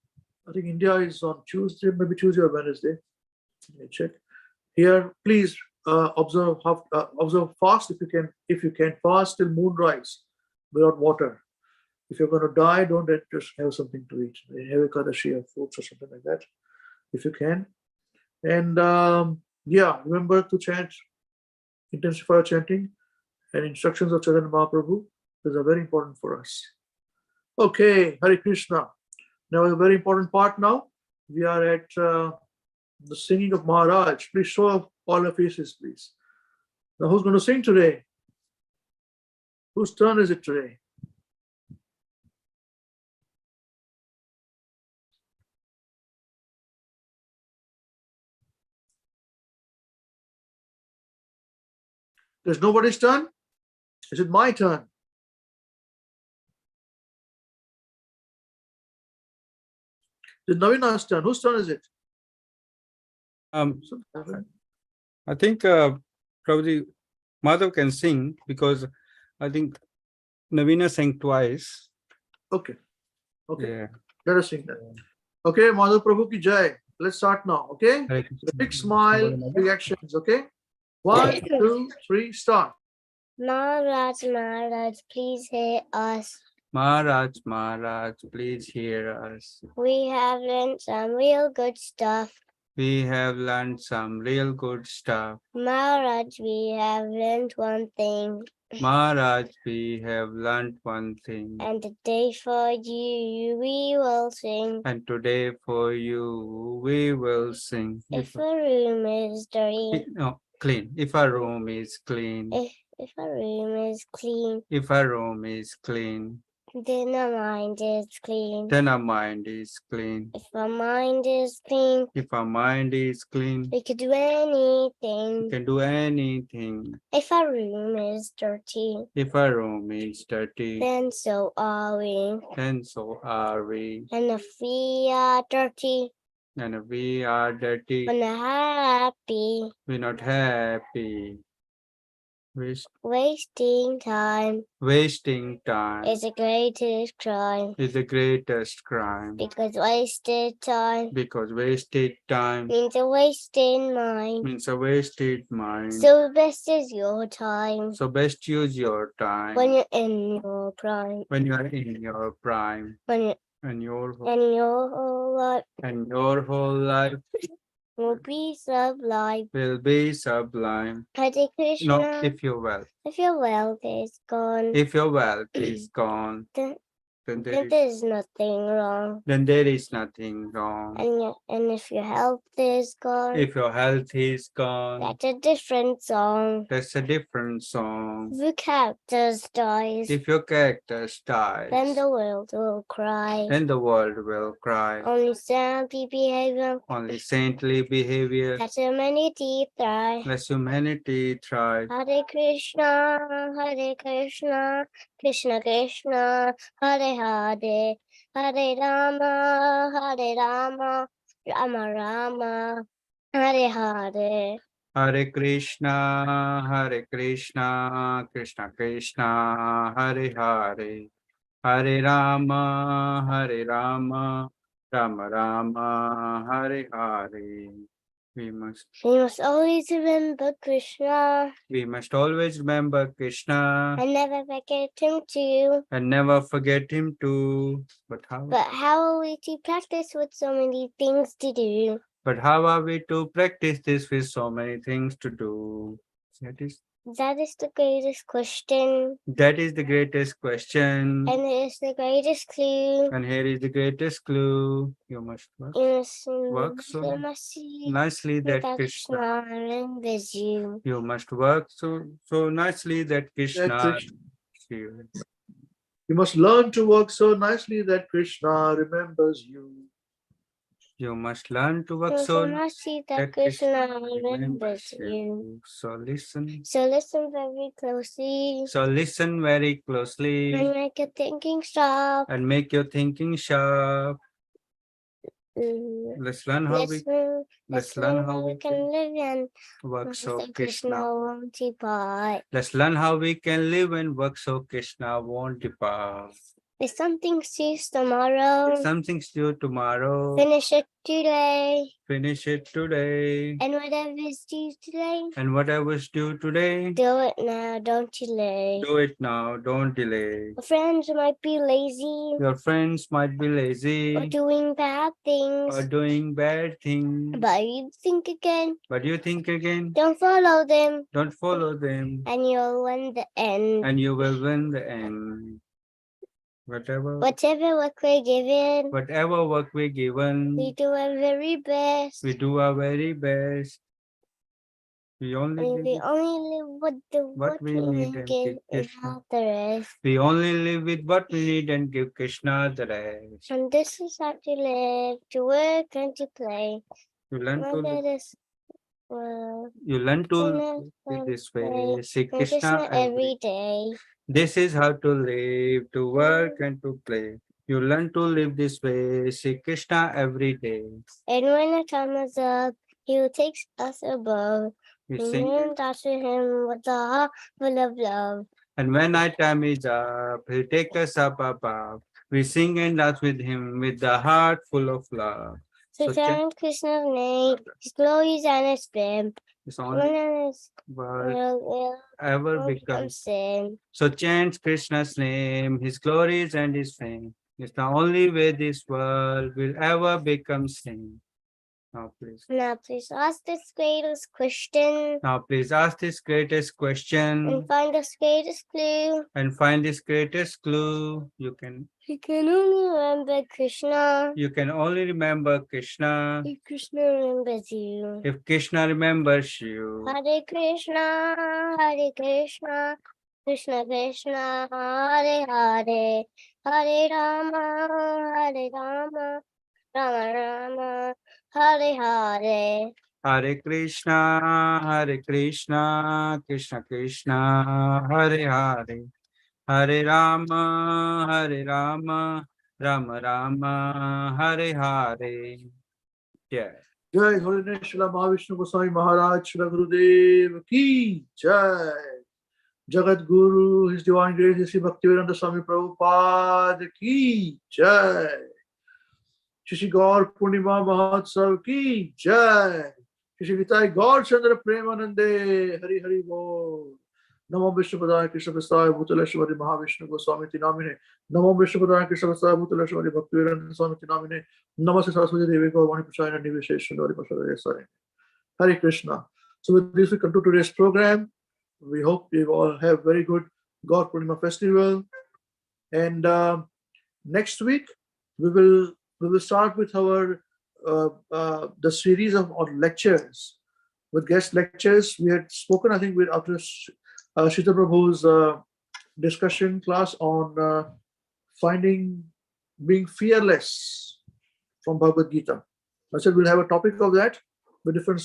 I think India is on Tuesday, maybe Tuesday or Wednesday. Let me check. Here, please observe fast if you can fast till moonrise without water. If you're going to die, don't just have something to eat. Have a kadashi of fruits or something like that, if you can. And yeah, remember to chant, intensify chanting, and instructions of Chaitanya Mahaprabhu. These are very important for us. Okay, Hare Krishna. Now a very important part now. We are at the singing of Maharaj. Please show up all your faces, please. Now who's going to sing today? Whose turn is it today? There's nobody's turn? Is it my turn? It's Navina's turn. Whose turn is it? I think probably Madhav can sing because I think Navina sang twice. Okay. Okay. Yeah. Let us sing that. Okay, Madhav Prabhu ki jai. Let's start now. Okay? Hare Krishna. Big smile, big actions. Okay? 1, 2, 3, start. Maharaj, Maharaj, please hear us. Maharaj, Maharaj, please hear us. We have learned some real good stuff. We have learned some real good stuff. Maharaj, we have learned one thing. Maharaj, we have learned one thing. And today for you we will sing. And today for you we will sing. If a room is dirty, No, clean. If a room is clean. if a room is clean, If a room is clean. then our mind is clean. Then our mind is clean. If our mind is clean, If our mind is clean, we could do we anything. can do anything. If our room is dirty, If our room is dirty, then so are we. then so are we. And if we are dirty, And if we are dirty, we're not happy, we're not happy. wasting time Wasting time is the greatest crime. is the greatest crime. Because wasted time Because wasted time means a wasted mind. means a wasted mind. So best is your time So best use your time when you're in your prime. when you are in your prime. When you're And your in your whole life and your whole life will be sublime. will be sublime. Hare Krishna. No, if your wealth. If your wealth is gone, If your wealth is gone, then then then there's nothing wrong. there is nothing wrong. And if your health is gone, If your health is gone, that's a different song. that's a different song. If your cactus dies, If your cactus dies, then the world will cry. then the world will cry. Only saintly behavior, Only saintly behavior let humanity thrive. lets humanity thrive. Hare Krishna, Krishna Krishna, Hare Hare, Hare Rama, Rama Rama, Hare Hare. Hare Krishna, Krishna Krishna, Hare Hare. Hare Rama, Rama Rama, Hare Hare. We must always remember Krishna remember Krishna and never forget him too. and never forget him too. But how are we to practice with so many things to do? But how are we to practice this with so many things to do? That is the greatest question. That is the greatest question. And it is the greatest clue. And here is the greatest clue. You must work so nicely that Krishna remembers you. You must work so nicely that Krishna. You must learn to work so nicely that Krishna remembers you. You must learn to work so nicely that Krishna remembers you. So listen. So listen very closely. So listen very closely. And make your thinking sharp. And make your thinking sharp. Let's learn how we can live and work so Krishna won't depart. Let's learn how we can live and work so Krishna won't depart. If something's due tomorrow, If something's due tomorrow, finish it today. finish it today. And whatever is due today, And whatever's due today, do it now, don't delay. do it now, don't delay. Your friends might be lazy Your friends might be or lazy doing bad things, or doing bad things, but you think again, but you think again, don't follow them, don't follow them, and you'll win the end. and you will win the end. Whatever Whatever work we're given, work we're given, we do our very best. we do our very best. We only And we live, only live with the what we need and give give and Krishna. not the rest. we only live with what we need and give Krishna the rest. And this is how to live, to work and to play. You learn to Look at live, this world. you learn to And live live this way. See and Krishna Krishna every every day. This is how to live, to work and to play. You learn to live this way. See Krishna every day. And when the time is up, he will take us above. You And sing, then to him with a heart full of love. and when night time is up, he'll take us up above. We sing and dance with him with the heart full of love. So So chant chant Krishna's name, his glories and his fame. is When only his word will ever become becomes. sin. So chant Krishna's name, his glories and his fame. It's the only way this world will ever become sane. Now please. Now please ask this greatest question Now please ask this greatest question and find this greatest clue. and find this greatest clue. You can only remember Krishna only remember Krishna if Krishna remembers you. if Krishna remembers you. Hare Krishna, Hare Krishna, Krishna Krishna, Hare Hare, Hare Rama, Hare Rama, Rama Rama, Hare Hare. Hare Krishna, Krishna Krishna, Hare Hare, Hare Rama, Rama Rama, Hare Hare. Yeah. Jai Holiness Srila Mahavishnu Goswami Maharaj Srila Gurudev Ki Jai. Jagat Guru, His Divine Grace, Sri Bhaktivedanta Swami Prabhupada Ki Jai. Shri Gaur Purnima Mahotsav Ki Jai. Shri Vitai Gaur Chandra Premanande Hari Hari Bol. Namo Vishnu Padaya Krishna Prasthaya Bhutala Shrimati Mahavishnu Goswami Tinamine. Namo Vishnu Padaya Krishna Prasthaya Bhutala Shrimati Bhaktivedanta Swami Tinamine. Namaste Saraswati Devi Gaurvani Prachayana Nivesheshan Dori Pasaraya Sarin. Hare Krishna. So with this we conclude today's program. We hope you all have very good God Purnima festival. And next week we will start with our the series of lectures with guest lectures. We had spoken, I think, after Shita Prabhu's discussion class on being fearless from Bhagavad Gita. I said we'll have a topic of that with different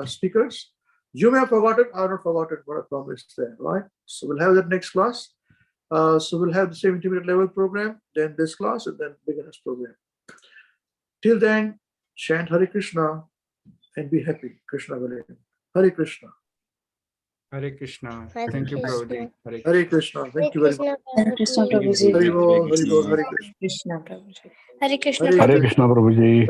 speakers. You may have forgotten, I have not forgotten what I promised there, right? So we'll have that next class. So we'll have the same intermediate level program, then this class, and then beginners program. Till then, chant Hare Krishna and be happy. Krishna willing. Hare Krishna. Hare Krishna. Hare Thank you, Krishna. Prabhuji. Hare Hare Krishna. Thank you very much. Hare Krishna Prabhuji. Prabhuji. Hare Bol, Hare Bol, Hare Krishna. Krishna Prabhuji. Hare Krishna Hare Hare Krishna Prabhuji.